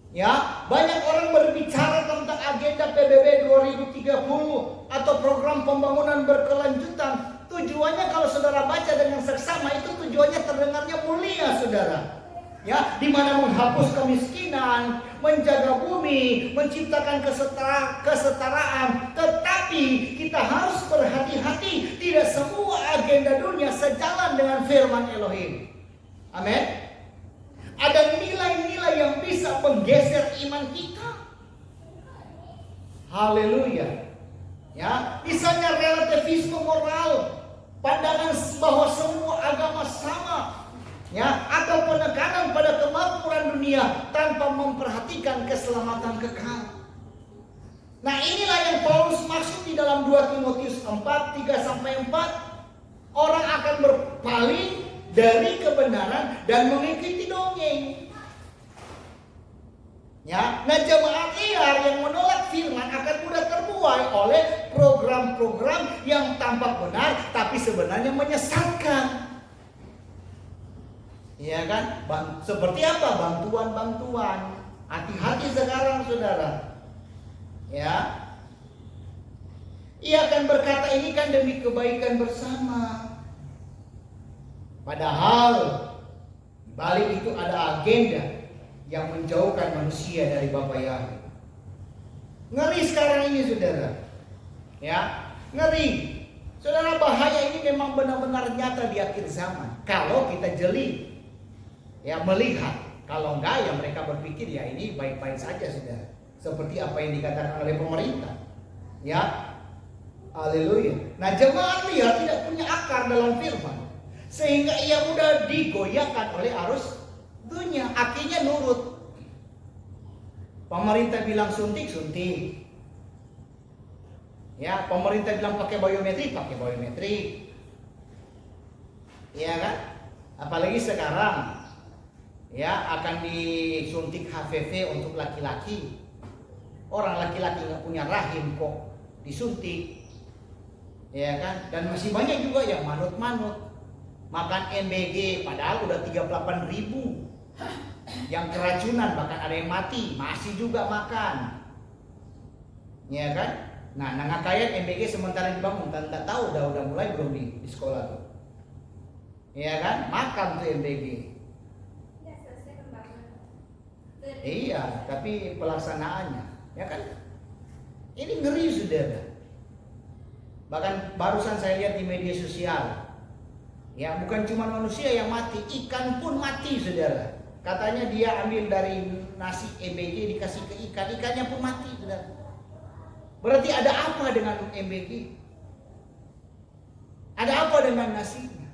Ya, banyak orang berbicara tentang agenda PBB 2030 atau program pembangunan berkelanjutan. Tujuannya kalau saudara baca dengan seksama itu tujuannya terdengarnya mulia, saudara. Ya, di mana menghapus kemiskinan, menjaga bumi, menciptakan kesetaraan. Tetapi kita harus berhati-hati, tidak semua agenda dunia sejalan dengan firman Elohim. Amin. Ada nilai-nilai yang bisa menggeser iman kita. Haleluya. Ya, misalnya relativisme moral. pandangan bahwa semua agama sama, ya, atau penekanan pada kemakmuran dunia tanpa memperhatikan keselamatan kekal. Nah, inilah yang Paulus maksud di dalam 2 Timotius 4, 3-4. Orang akan berpaling dari kebenaran dan mengikuti dongeng. Ya, nah jemaat liar yang menolak firman akan mudah terbuai oleh program-program yang tampak benar tapi sebenarnya menyesatkan. Ya kan? Seperti apa? Bantuan-bantuan. Hati-hati sekarang, saudara. Ya, ia akan berkata ini kan demi kebaikan bersama. Padahal di balik itu ada agenda yang menjauhkan manusia dari Bapa Yahweh. Ngeri sekarang ini, saudara. Ya, ngeri. Saudara, bahaya ini memang benar-benar nyata di akhir zaman. Kalau kita jeli, ya, melihat. Kalau enggak, ya mereka berpikir ya ini baik-baik saja, saudara. Seperti apa yang dikatakan oleh pemerintah. Ya, haleluya. Nah, jemaat liar tidak punya akar dalam firman, sehingga ia mudah digoyahkan oleh arus dunia. Akhirnya nurut. Pemerintah bilang suntik. Ya, pemerintah bilang pakai biometrik. Iya kan? Apalagi sekarang, ya, akan disuntik HPV untuk laki-laki. Orang laki-laki nggak punya rahim kok disuntik, ya kan? Dan masih banyak juga yang manut-manut makan MBG, padahal udah 38.000 yang keracunan, bahkan ada yang mati masih juga makan, ya kan? Nah, ngakayan MBG sementara dibangun, tak tahu udah mulai belum di sekolah tuh, ya kan? Makan tuh MBG. Iya, tapi pelaksanaannya, ya kan? Ini ngeri, saudara. Bahkan barusan saya lihat di media sosial, ya, bukan cuma manusia yang mati, ikan pun mati, saudara. Katanya dia ambil dari nasi MBG dikasih ke ikan, ikannya pun mati, saudara. Berarti ada apa dengan MBG? Ada apa dengan nasinya?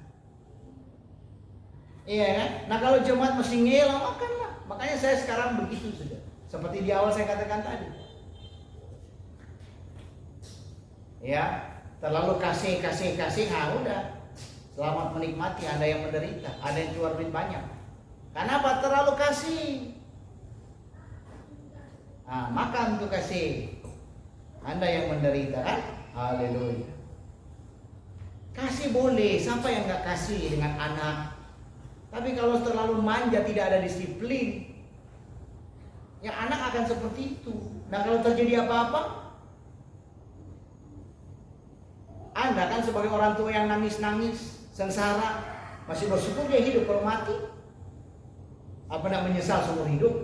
Iya kan? Nah, kalau jemaat mesti ngelah, makanlah. Makanya saya sekarang begitu, saudara. Seperti di awal saya katakan tadi. Ya, terlalu kasih, nah udah. Selamat menikmati, Anda yang menderita, ada yang keluar duit banyak. Kenapa? Terlalu kasih. Nah, makan tuh kasih. Anda yang menderita kan? Haleluya. Kasih boleh, siapa yang nggak kasih dengan anak? Tapi kalau terlalu manja, tidak ada disiplin, ya anak akan seperti itu. Nah, kalau terjadi apa-apa, Anda kan sebagai orang tua yang nangis-nangis, sengsara, masih bersyukur dia hidup. Kalau mati, apa nak menyesal seumur hidup?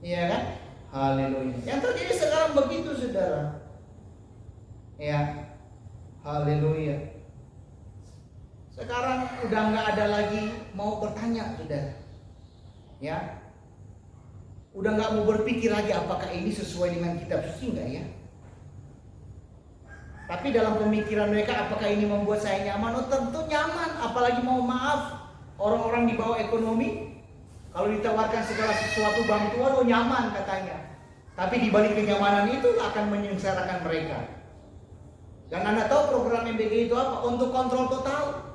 Iya kan? Haleluya. Yang terjadi sekarang begitu, saudara. Ya, haleluya. Sekarang udah nggak ada lagi mau bertanya, saudara. Ya, udah nggak mau berpikir lagi apakah ini sesuai dengan kitab suci nggak ya? Tapi dalam pemikiran mereka, apakah ini membuat saya nyaman? Oh, tentu nyaman. Apalagi mau maaf, orang-orang di bawah ekonomi, kalau ditawarkan segala sesuatu bantuan, oh nyaman katanya. Tapi di balik kenyamanan itu akan menyengsarakan mereka. Dan Anda tahu program MBG itu apa? Untuk kontrol total.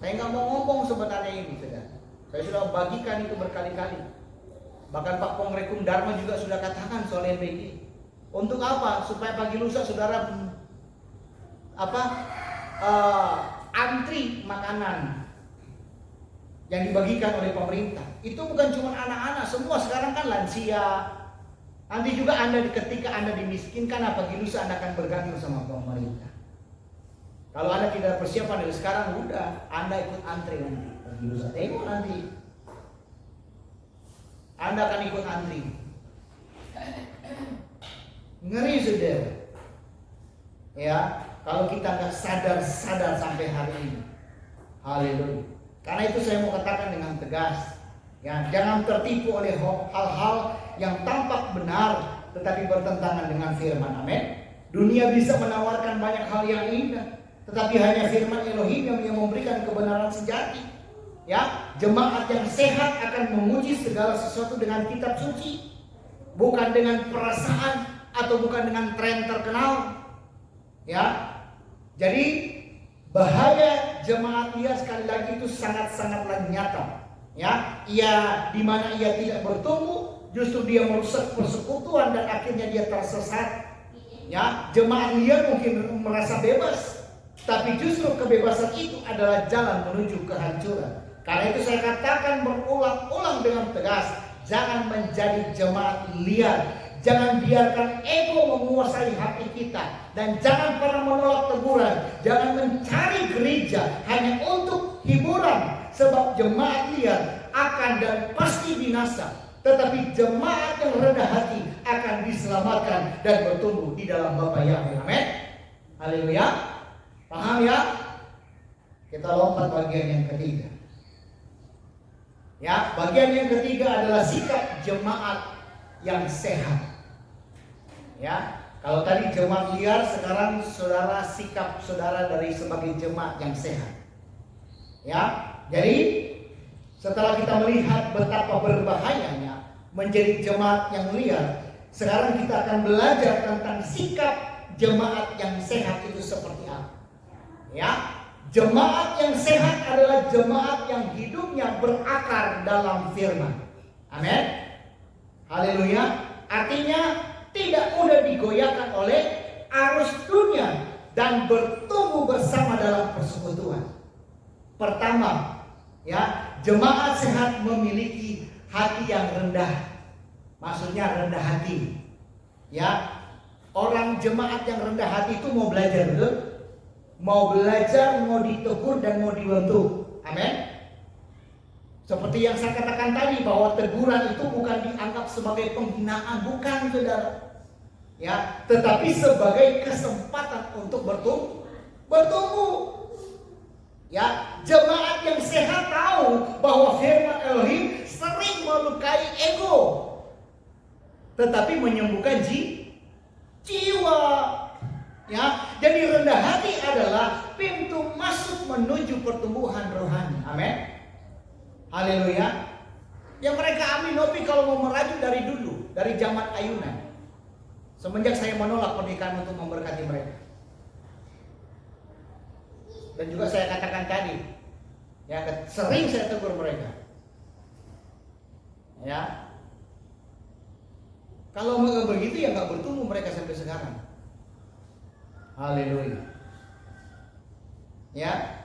Saya nggak mau ngomong sebenarnya ini, saudara. Saya sudah bagikan itu berkali-kali. Bahkan Pak Pongrekum Dharma juga sudah katakan soal MBG. Untuk apa? Supaya pagi lusa saudara antri makanan yang dibagikan oleh pemerintah. Itu bukan cuma anak-anak, semua sekarang kan lansia. Nanti juga ketika Anda dimiskinkan, pagi lusa Anda akan bergantung sama pemerintah. Kalau Anda tidak persiapan dari sekarang, udah Anda ikut antri nanti. Pagi lusa tengok nanti Anda akan ikut antri. Ngeri, saudara. Ya, kalau kita nggak sadar sampai hari ini. Haleluya. Karena itu saya mau katakan dengan tegas, ya, jangan tertipu oleh hal-hal yang tampak benar tetapi bertentangan dengan firman. Amin. Dunia bisa menawarkan banyak hal yang indah, tetapi hanya firman Elohim yang memberikan kebenaran sejati. Ya, jemaat yang sehat akan menguji segala sesuatu dengan kitab suci, bukan dengan perasaan atau bukan dengan tren terkenal. Ya, jadi bahaya jemaat liar sekali lagi itu sangat-sangatlah nyata. Ya, di mana ia tidak bertumbuh, justru dia merusak persekutuan dan akhirnya dia tersesat. Ya, jemaat liar mungkin merasa bebas, tapi justru kebebasan itu adalah jalan menuju kehancuran. Karena itu saya katakan berulang-ulang dengan tegas, jangan menjadi jemaat liar. Jangan biarkan ego menguasai hati kita. Dan jangan pernah menolak teguran. Jangan mencari gereja hanya untuk hiburan. Sebab jemaat liar akan dan pasti binasa. Tetapi jemaat yang rendah hati akan diselamatkan dan bertumbuh di dalam Bapa Yahweh. Amin. Haleluya. Paham ya? Kita lompat bagian yang ketiga. Ya, bagian yang ketiga adalah sikap jemaat yang sehat. Ya, kalau tadi jemaat liar, sekarang saudara sikap saudara dari sebagai jemaat yang sehat. Ya, jadi setelah kita melihat betapa berbahayanya menjadi jemaat yang liar, sekarang kita akan belajar tentang sikap jemaat yang sehat itu seperti apa. Ya, jemaat yang sehat adalah jemaat yang hidupnya berakar dalam firman. Amin. Haleluya. Artinya tidak mudah digoyahkan oleh arus dunia dan bertumbuh bersama dalam persekutuan. Pertama, ya, jemaat sehat memiliki hati yang rendah. Maksudnya rendah hati. Ya, orang jemaat yang rendah hati itu mau belajar, betul? Mau belajar, mau ditegur dan mau dibentuk. Amin. Seperti yang saya katakan tadi, bahwa teguran itu bukan dianggap sebagai penghinaan, bukan, saudara. Ya, tetapi sebagai kesempatan untuk bertumbuh. Ya, jemaat yang sehat tahu bahwa firman Elohim sering melukai ego, tetapi menyembuhkan jiwa. Ya, jadi rendah hati adalah pintu masuk menuju pertumbuhan rohani. Amin. Haleluya. Yang mereka aminopi kalau mau merajuk dari dulu, dari zaman ayunan. Semenjak saya menolak pernikahan untuk memberkati mereka. Dan juga saya katakan tadi, ya, sering saya tegur mereka. Ya, kalau nggak begitu ya nggak bertumbuh mereka sampai sekarang. Haleluya. Ya.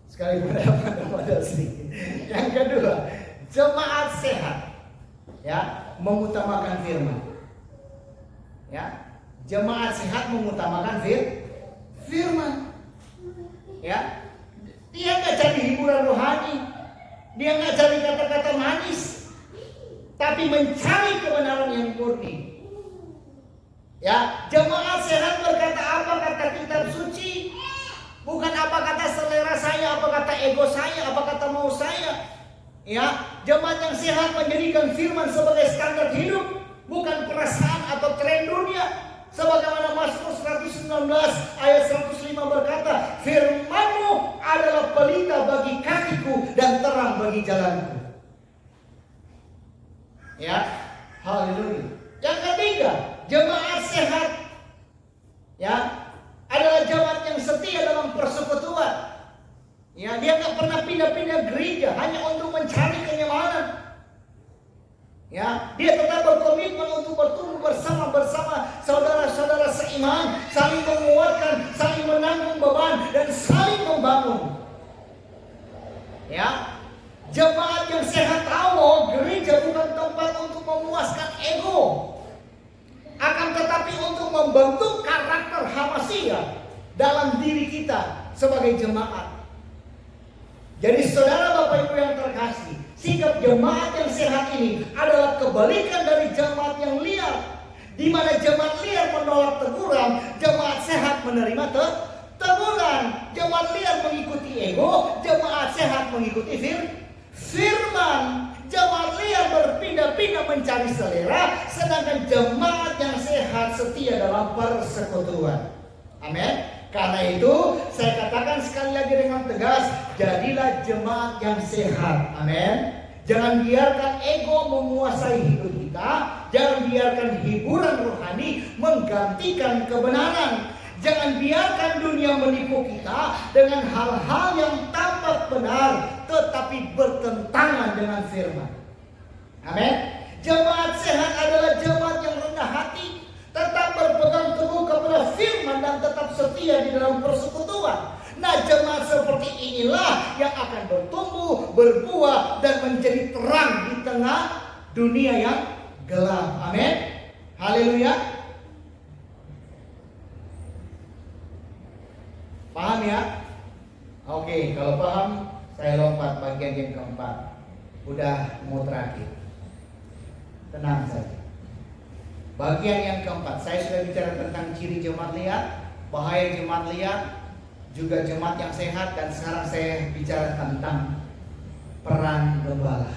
Sekali pada sedikit. Yang kedua, jemaat sehat, ya, mengutamakan firman. Ya, jemaat sehat mengutamakan firman. Ya, dia nggak cari hiburan rohani, dia nggak cari kata-kata manis, tapi mencari kebenaran yang murni. Ya, jemaat sehat berkata apa kata kitab suci, bukan apa kata selera saya, apa kata ego saya, apa kata mau saya. Ya, jemaat yang sehat menjadikan firman sebagai standar hidup, bukan perasaan atau tren dunia. Sebagaimana Mazmur 119 ayat 105 berkata, firman-Mu adalah pelita bagi kakiku dan terang bagi jalanku. Ya, haleluya. Yang ketiga, jemaat sehat, ya, adalah jemaat yang setia dalam persekutuan. Ya, dia nggak pernah pindah-pindah gereja hanya untuk mencari kenyamanan. Ya, dia tetap berkomitmen untuk bertumbuh bersama saudara-saudara seiman, saling menguatkan, saling menanggung beban dan saling membangun. Ya, jemaat yang sehat tahu bahwa gereja bukan tempat untuk memuaskan ego, akan tetapi untuk membentuk karakter Hamasia dalam diri kita sebagai jemaat. Jadi saudara Bapak Ibu yang terkasih, sikap jemaat yang sehat ini adalah kebalikan dari jemaat yang liar, di mana jemaat liar menolak teguran, jemaat sehat menerima teguran. Jemaat liar mengikuti ego, jemaat sehat mengikuti firman. Jemaat liar berpindah-pindah mencari selera, sedangkan jemaat yang sehat setia dalam persekutuan. Amin. Karena itu saya katakan sekali lagi dengan tegas, jadilah jemaat yang sehat. Amin. Jangan biarkan ego menguasai hidup kita. Jangan biarkan hiburan rohani menggantikan kebenaran. Jangan biarkan dunia menipu kita dengan hal-hal yang tampak benar tetapi bertentangan dengan firman. Amin. Jemaat sehat adalah jemaat yang rendah hati, tetap berpegang teguh kepada firman dan tetap setia di dalam persekutuan. Nah, jemaat seperti inilah yang akan bertumbuh, berbuah dan menjadi terang di tengah dunia yang gelap. Amin. Haleluya. Paham ya? Oke, kalau paham saya lompat bagian yang keempat. Udah mau terakhir. Tenang saja. Bagian yang keempat, saya sudah bicara tentang ciri jemaat liar, bahaya jemaat liar, juga jemaat yang sehat, dan sekarang saya bicara tentang peran gembala.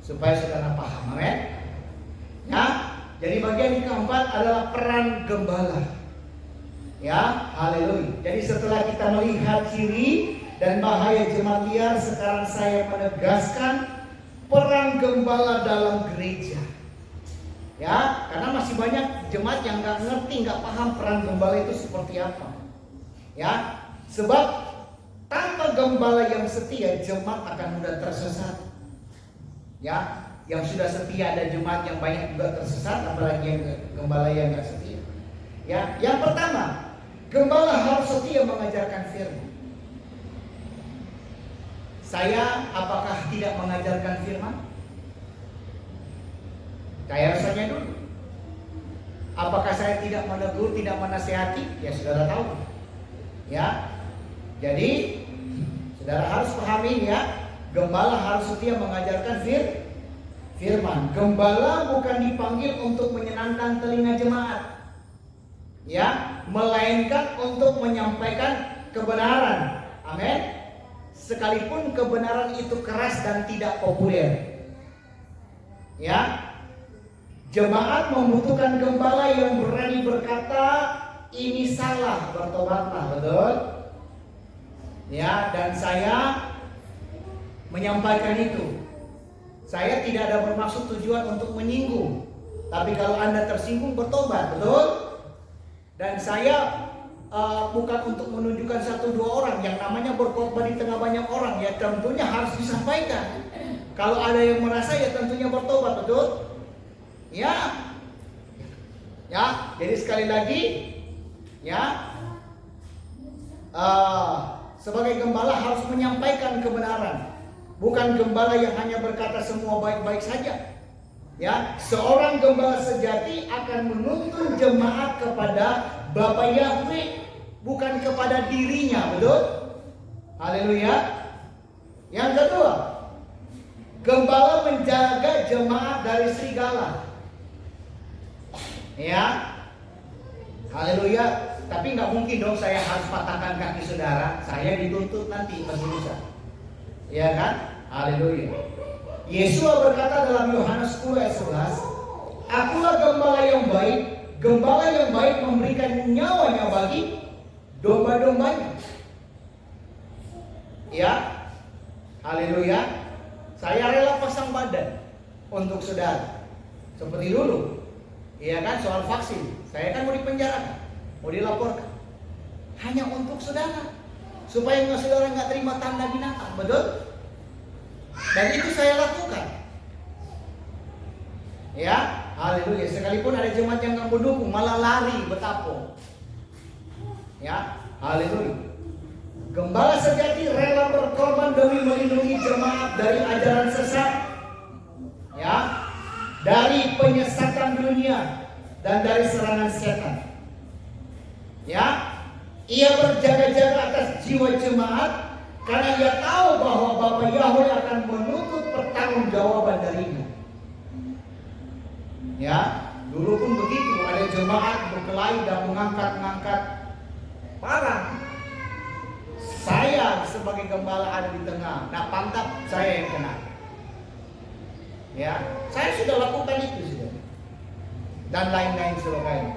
Supaya saudara paham, amin? Ya, jadi bagian yang keempat adalah peran gembala. Ya, haleluya. Jadi setelah kita melihat ciri dan bahaya jemaat liar, sekarang saya menegaskan peran gembala dalam gereja. Ya, karena masih banyak jemaat yang nggak ngerti, nggak paham peran gembala itu seperti apa. Ya, sebab tanpa gembala yang setia, jemaat akan mudah tersesat. Ya, yang sudah setia ada jemaat yang banyak juga tersesat, apalagi yang gembala yang nggak setia. Ya, yang pertama, gembala harus setia mengajarkan firman. Saya apakah tidak mengajarkan firman? Saya harus tanya dulu. Apakah saya tidak menegur, tidak menasihati? Ya saudara tahu. Ya, jadi saudara harus pahami ya, gembala harus setia mengajarkan firman. Gembala bukan dipanggil untuk menyenangkan telinga jemaat, ya, melainkan untuk menyampaikan kebenaran. Amin. Sekalipun kebenaran itu keras dan tidak populer, ya, jemaat membutuhkan gembala yang berani berkata ini salah, bertobatlah, betul? Ya, dan saya menyampaikan itu. Saya tidak ada bermaksud tujuan untuk menyinggung, tapi kalau Anda tersinggung, bertobat, betul? Dan saya bukan untuk menunjukkan satu dua orang, yang namanya berkhotbah di tengah banyak orang, ya tentunya harus disampaikan. Kalau ada yang merasa, ya tentunya bertobat, betul? Ya, ya. Jadi sekali lagi, ya, sebagai gembala harus menyampaikan kebenaran, bukan gembala yang hanya berkata semua baik-baik saja. Ya, seorang gembala sejati akan menuntun jemaat kepada Bapa Yahweh, bukan kepada dirinya, betul? Haleluya. Yang kedua, gembala menjaga jemaat dari serigala. Ya, haleluya. Tapi nggak mungkin dong saya harus patahkan kaki saudara. Saya dituntut nanti masih bisa. Ya kan? Haleluya. Yesus berkata dalam Yohanes 10 ayat 11, akulah gembala yang baik. Gembala yang baik memberikan nyawanya bagi domba-dombanya. Ya, haleluya. Saya rela pasang badan untuk saudara, seperti dulu. Iya kan, soal vaksin, saya kan mau dipenjarakan, mau dilaporkan, hanya untuk saudara, supaya saudara nggak terima tanda binatang, betul? Dan itu saya lakukan. Ya, haleluya. Sekalipun ada jemaat yang nggak mendukung, malah lari bertapung. Ya, haleluya. Gembala sejati rela berkorban demi melindungi jemaat dari ajaran sesat, ya, dari penyesatan dunia dan dari serangan setan. Ya, ia berjaga-jaga atas jiwa jemaat karena ia tahu bahwa Bapa Yahweh akan menuntut pertanggungjawaban darinya. Ya, dulu pun begitu, ada jemaat berkelahi dan mengangkat parang. Saya sebagai gembala ada di tengah. Nah, pantap saya yang kena. Ya, saya sudah lakukan itu sudah. Dan lain-lain sebagainya.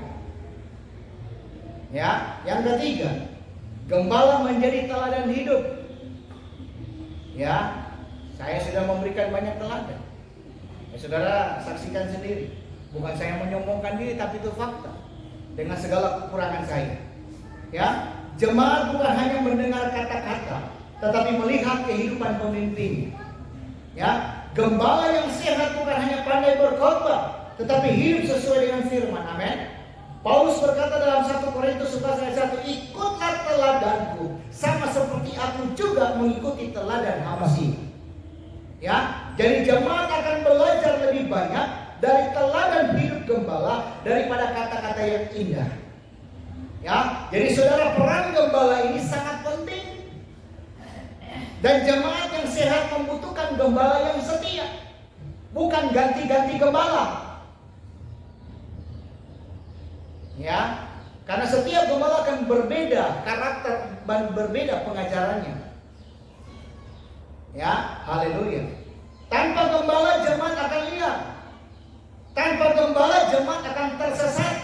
Ya, yang ketiga, gembala menjadi teladan hidup. Ya, saya sudah memberikan banyak teladan. Ya, saudara saksikan sendiri. Bukan saya menyombongkan diri, tapi itu fakta. Dengan segala kekurangan saya. Ya, jemaat bukan hanya mendengar kata-kata, tetapi melihat kehidupan pemimpin. Ya, gembala yang sehat bukan hanya pandai berkhotbah, tetapi hidup sesuai dengan firman. Amin. Paulus berkata dalam 1 Korintus 11 ayat 1, ikutlah teladanku, sama seperti aku juga mengikuti teladan Hamasi. Ya, jadi jemaat akan belajar lebih banyak dari teladan hidup gembala daripada kata-kata yang indah. Ya, jadi saudara, peran gembala ini sangat penting. Dan jemaat yang sehat membutuhkan gembala yang setia, bukan ganti-ganti gembala. Ya, karena setiap gembala akan berbeda karakter dan berbeda pengajarannya. Ya, haleluya. Tanpa gembala jemaat akan liar. Tanpa gembala jemaat akan tersesat.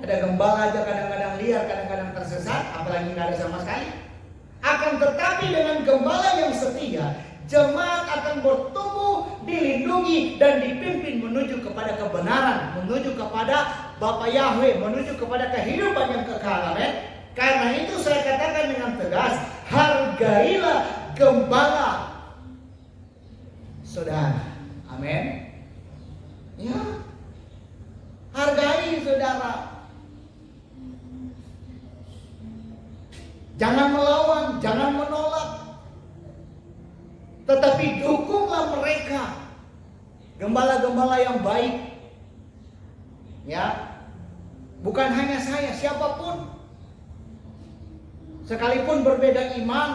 Ada gembala aja kadang-kadang liar, kadang-kadang tersesat, apalagi nggak ada sama sekali. Akan tetapi dengan gembala yang setia, jemaat akan bertumbuh, dilindungi dan dipimpin menuju kepada kebenaran, menuju kepada Bapa Yahweh, menuju kepada kehidupan yang kekal. Amin. Karena itu saya katakan dengan tegas, hargailah gembala saudara. Amin. Ya, hargai saudara. Jangan melawan, jangan menolak, tetapi dukunglah mereka, gembala-gembala yang baik. Ya, bukan hanya saya, siapapun, sekalipun berbeda iman,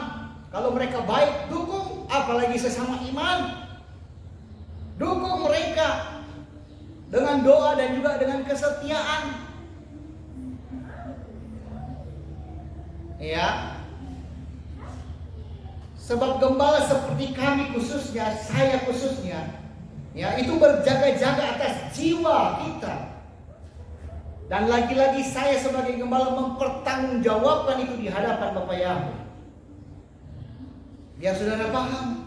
kalau mereka baik, dukung. Apalagi sesama iman, dukung mereka dengan doa dan juga dengan kesetiaan. Ya, sebab gembala seperti kami khususnya, saya khususnya, ya, itu berjaga-jaga atas jiwa kita. Dan lagi-lagi saya sebagai gembala mempertanggungjawabkan itu di hadapan Bapa Yahweh. Biar saudara paham,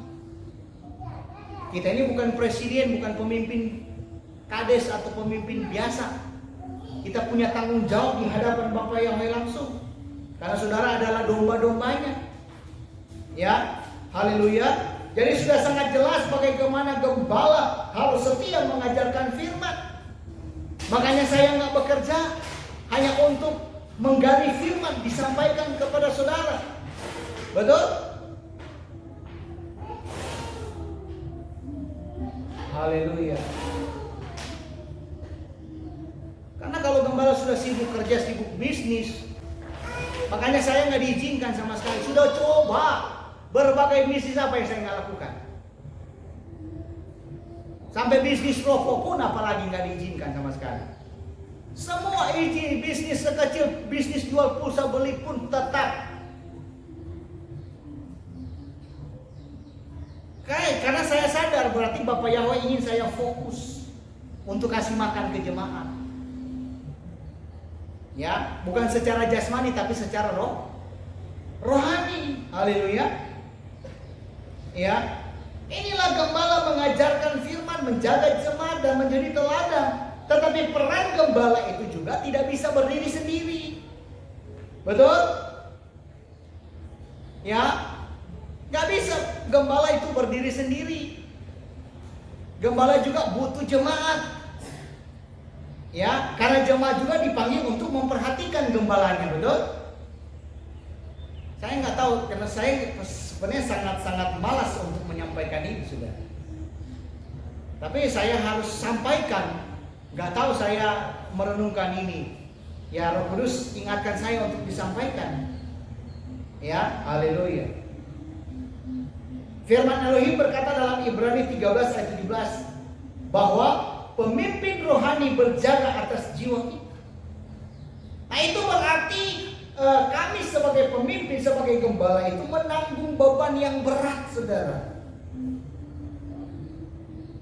kita ini bukan presiden, bukan pemimpin kades atau pemimpin biasa. Kita punya tanggung jawab di hadapan Bapa Yahweh langsung. Karena saudara adalah domba-dombanya. Ya, haleluya. Jadi sudah sangat jelas bagaimana gembala harus setia mengajarkan firman. Makanya saya nggak bekerja hanya untuk menggali firman disampaikan kepada saudara. Betul? Haleluya. Karena kalau gembala sudah sibuk kerja, sibuk bisnis, makanya saya nggak diizinkan sama sekali. Sudah coba berbagai bisnis, apa yang saya nggak lakukan. Sampai bisnis rokok pun apalagi nggak diizinkan sama sekali. Semua izin, bisnis sekecil, bisnis jual pulsa beli pun tetap. Karena saya sadar berarti Bapak Yahweh ingin saya fokus untuk kasih makan ke jemaat. Ya, bukan secara jasmani tapi secara rohani. Haleluya. Ya. Inilah gembala mengajarkan firman, menjaga jemaat dan menjadi teladan. Tetapi peran gembala itu juga tidak bisa berdiri sendiri. Betul? Ya. Gak bisa gembala itu berdiri sendiri. Gembala juga butuh jemaat. Ya, karena jemaat juga dipanggil untuk memperhatikan gembalanya, betul? Saya nggak tahu, karena saya sebenarnya sangat-sangat malas untuk menyampaikan ini, sudah. Tapi saya harus sampaikan. Nggak tahu saya merenungkan ini. Ya, Roh Kudus ingatkan saya untuk disampaikan. Ya, haleluya. Firman Elohim berkata dalam Ibrani 13 ayat 17 bahwa pemimpin rohani berjaga atas jiwa kita. Nah, itu berarti kami sebagai pemimpin, sebagai gembala itu menanggung beban yang berat, saudara.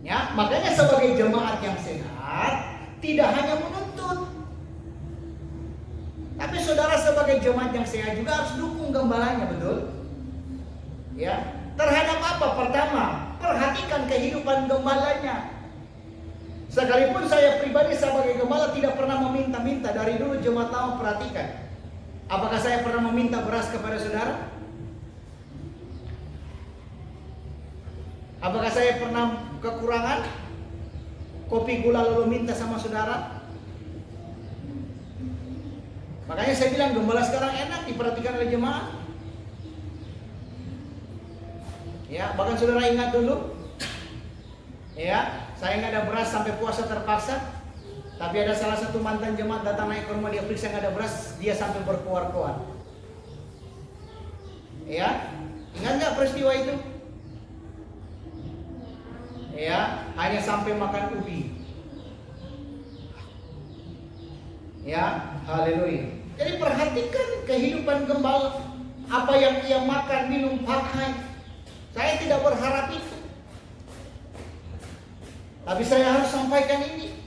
Ya, makanya sebagai jemaat yang sehat tidak hanya menuntut, Tapi saudara sebagai jemaat yang sehat juga harus dukung gembalanya, betul? Ya, terhadap apa? Pertama, perhatikan kehidupan gembalanya. Sekalipun saya pribadi sebagai gembala tidak pernah meminta-minta, dari dulu jemaat lama perhatikan. Apakah saya pernah meminta beras kepada saudara? Apakah saya pernah kekurangan kopi gula lalu minta sama saudara? Makanya saya bilang gembala sekarang enak diperhatikan oleh jemaat. Ya, bahkan saudara ingat dulu, ya, saya nggak ada beras sampai puasa terpaksa. Tapi ada salah satu mantan jemaat datang naik ke rumah, dia periksa nggak ada beras, dia sampai berkuar-kuar. Ya, ingat nggak peristiwa itu? Ya, hanya sampai makan ubi. Ya, haleluya. Jadi perhatikan kehidupan gembala, apa yang ia makan, minum, pakai. Saya tidak berharap itu, tapi saya harus sampaikan ini.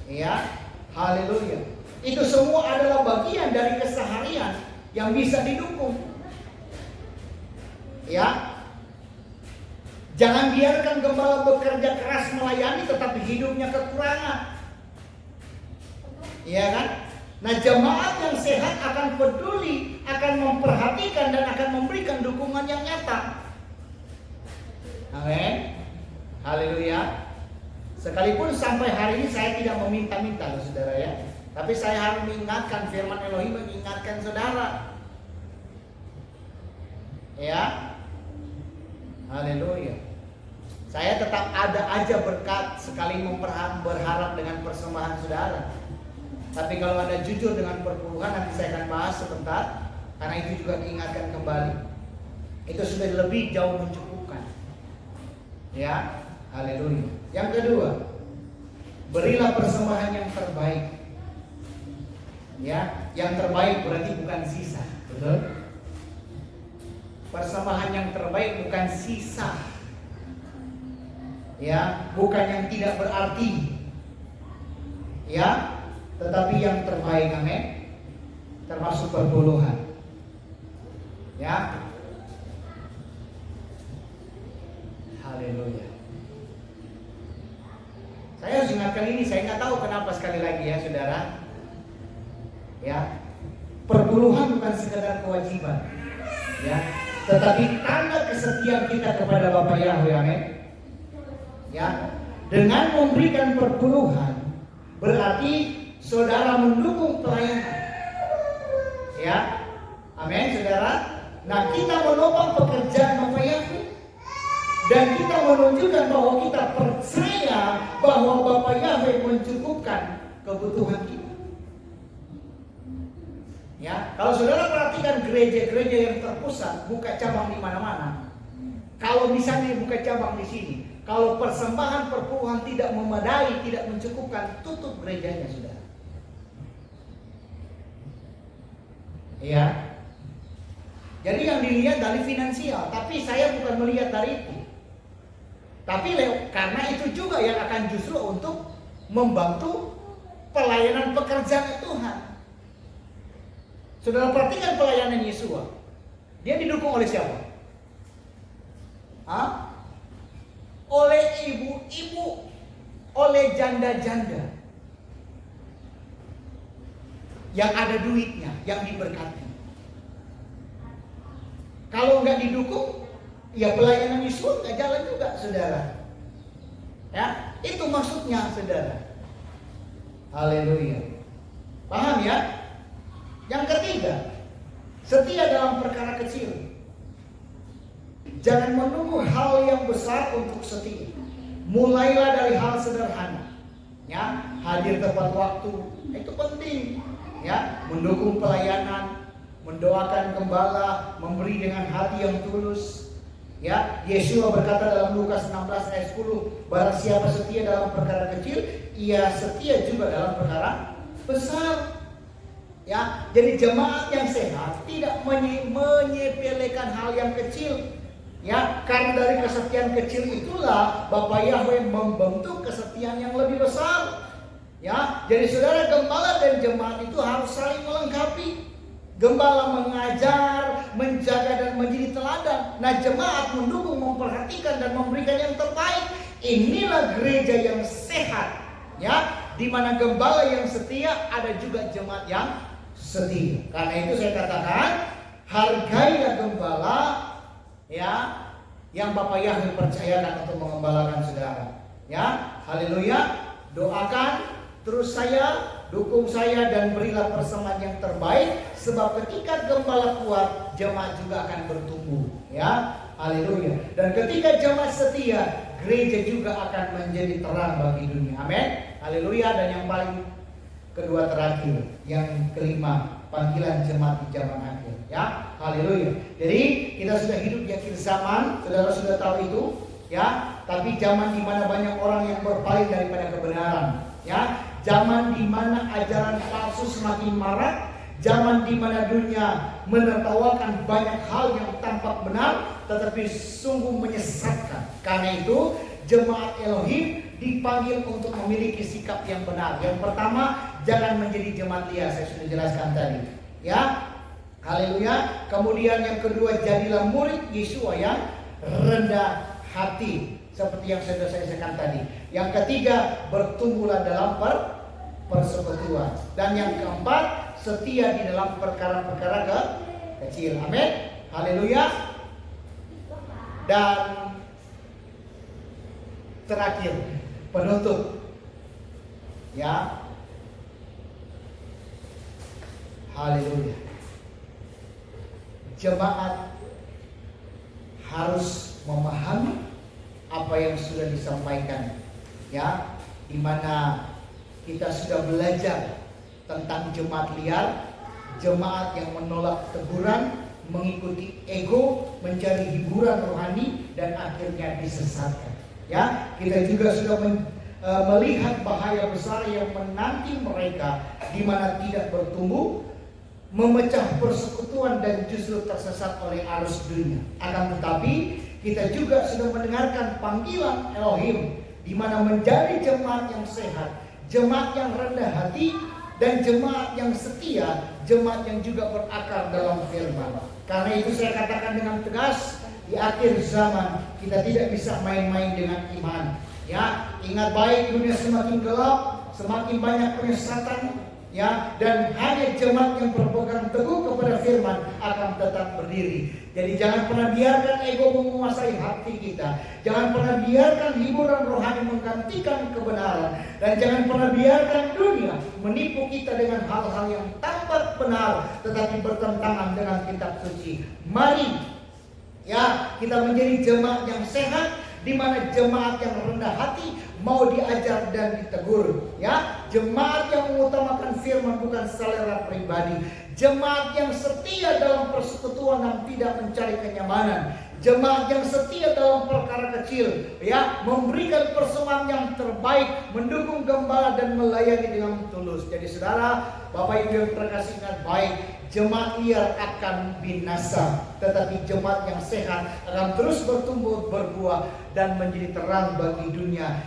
Ya, haleluya. Itu semua adalah bagian dari keseharian yang bisa didukung. Ya, jangan biarkan gembala bekerja keras melayani tetapi hidupnya kekurangan. Iya kan? Nah, jemaat yang sehat akan peduli, akan memperhatikan dan akan memberikan dukungan yang nyata. Amin. Haleluya. Sekalipun sampai hari ini saya tidak meminta-minta loh saudara ya. Tapi saya harus mengingatkan, firman Elohim mengingatkan saudara. Ya. Haleluya. Saya tetap ada aja berkat sekali berharap dengan persembahan saudara. Tapi kalau Anda jujur dengan perpuluhan, nanti saya akan bahas sebentar, karena itu juga diingatkan kembali. Itu sudah lebih jauh mencukupkan. Ya, haleluya. Yang kedua, berilah persembahan yang terbaik. Ya, yang terbaik berarti bukan sisa, betul? Persembahan yang terbaik bukan sisa. Ya, bukan yang tidak berarti. Ya, tetapi yang terbaik, amin. Termasuk perpuluhan. Ya. Haleluya. Saya harus ingatkan ini, saya nggak tahu kenapa sekali lagi ya saudara. Ya. Perpuluhan bukan sekedar kewajiban. Ya. Tetapi tanda kesetiaan kita kepada Bapa Yahweh, amin. Ya. Dengan memberikan perpuluhan berarti saudara mendukung pelayanan. Ya. Amin, saudara. Nah, kita menopang pekerjaan Bapa Yahweh. Dan kita menunjukkan bahwa kita percaya bahwa Bapa Yahweh mencukupkan kebutuhan kita. Ya, kalau saudara perhatikan gereja-gereja yang terpusat buka cabang di mana-mana. Kalau misalnya buka cabang di sini, kalau persembahan perpuluhan tidak memadai, tidak mencukupkan, tutup gerejanya, saudara. Ya. Jadi yang dilihat dari finansial, tapi saya bukan melihat dari itu. Tapi karena itu juga yang akan justru untuk membantu pelayanan pekerjaan Tuhan. Saudara perhatikan pelayanan Yesua. Dia didukung oleh siapa? Hah? Oleh ibu-ibu, oleh janda-janda yang ada duitnya, yang diberkati. Kalau nggak didukung, ya pelayanan Yesus nggak jalan juga, saudara. Ya, itu maksudnya, saudara. Haleluya. Paham ya? Yang ketiga, setia dalam perkara kecil. Jangan menunggu hal yang besar untuk setia. Mulailah dari hal sederhana. Ya, hadir tepat waktu, itu penting. Ya, mendukung pelayanan, mendoakan gembala, memberi dengan hati yang tulus. Ya, Yesua berkata dalam Lukas 16 ayat 10, barang siapa setia dalam perkara kecil, ia setia juga dalam perkara besar. Ya, jadi jemaat yang sehat tidak menyepelekan hal yang kecil. Ya, karena dari kesetiaan kecil itulah Bapa Yahweh membentuk kesetiaan yang lebih besar. Ya, jadi saudara, gembala dan jemaat itu harus saling melengkapi. Gembala mengajar, menjaga dan menjadi teladan. Nah, jemaat mendukung, memperhatikan dan memberikan yang terbaik. Inilah gereja yang sehat, ya, di mana gembala yang setia, ada juga jemaat yang setia. Karena itu saya katakan, hargailah gembala, ya, yang Bapak Yahweh percayakan untuk mengembalakan saudara. Ya, haleluya. Doakan terus saya, dukung saya, dan berilah persembahan yang terbaik, sebab ketika gembala kuat, jemaat juga akan bertumbuh. Ya, haleluya. Dan ketika jemaat setia, gereja juga akan menjadi terang bagi dunia. Amin. Haleluya. Dan yang paling kedua terakhir, yang kelima, panggilan jemaat di zaman akhir. Ya, haleluya. Jadi kita sudah hidup di akhir zaman, saudara sudah tahu itu. Ya, tapi zaman di mana banyak orang yang berpaling daripada kebenaran. Ya, zaman di mana ajaran palsu semakin marak, zaman di mana dunia menertawakan banyak hal yang tampak benar tetapi sungguh menyesatkan. Karena itu jemaat Elohim dipanggil untuk memiliki sikap yang benar. Yang pertama, jangan menjadi jemaat liar, saya sudah jelaskan tadi. Ya, haleluya. Kemudian yang kedua, jadilah murid Yesua yang rendah hati, seperti yang sudah saya katakan tadi. Yang ketiga, bertumbuhlah dalam persekutuan. Dan yang keempat, setia di dalam perkara-perkara kecil. Amin. Haleluya. Dan terakhir, penutup. Ya. Haleluya. Jemaat harus memahami apa yang sudah disampaikan, ya, di mana kita sudah belajar tentang jemaat liar, jemaat yang menolak teguran, mengikuti ego, mencari hiburan rohani, dan akhirnya disesatkan. Ya, kita juga sudah melihat bahaya besar yang menanti mereka, di mana tidak bertumbuh, memecah persekutuan, dan justru tersesat oleh arus dunia. Akan tetapi kita juga sudah mendengarkan panggilan Elohim, di mana menjadi jemaat yang sehat, jemaat yang rendah hati, dan jemaat yang setia, jemaat yang juga berakar dalam firman. Karena itu saya katakan dengan tegas, di akhir zaman kita tidak bisa main-main dengan iman. Ya, ingat baik, dunia semakin gelap, semakin banyak penyesatan. Ya, dan hanya jemaat yang berpegang teguh kepada firman akan tetap berdiri. Jadi jangan pernah biarkan ego menguasai hati kita. Jangan pernah biarkan hiburan rohani menggantikan kebenaran. Dan jangan pernah biarkan dunia menipu kita dengan hal-hal yang tampak benar tetapi bertentangan dengan kitab suci. Mari, ya, kita menjadi jemaat yang sehat, di mana jemaat yang rendah hati mau diajar dan ditegur, ya, jemaat yang mengutamakan firman bukan selera pribadi, jemaat yang setia dalam persekutuan dan tidak mencari kenyamanan, jemaat yang setia dalam perkara kecil, ya, memberikan persembahan yang terbaik, mendukung gembala dan melayani dengan tulus. Jadi saudara, Bapak Ibu yang terkasih, ingat baik, jemaat liar akan binasa, tetapi jemaat yang sehat akan terus bertumbuh, berbuah, dan menjadi terang bagi dunia,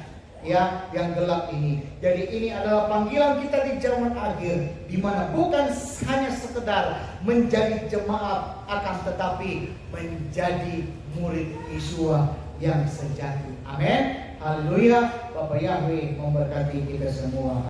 ya, yang gelap ini. Jadi ini adalah panggilan kita di zaman akhir, di mana bukan hanya sekedar menjadi jemaat, akan tetapi menjadi murid Yesua yang sejati. Amin. Haleluya. Bapak Yahweh memberkati kita semua.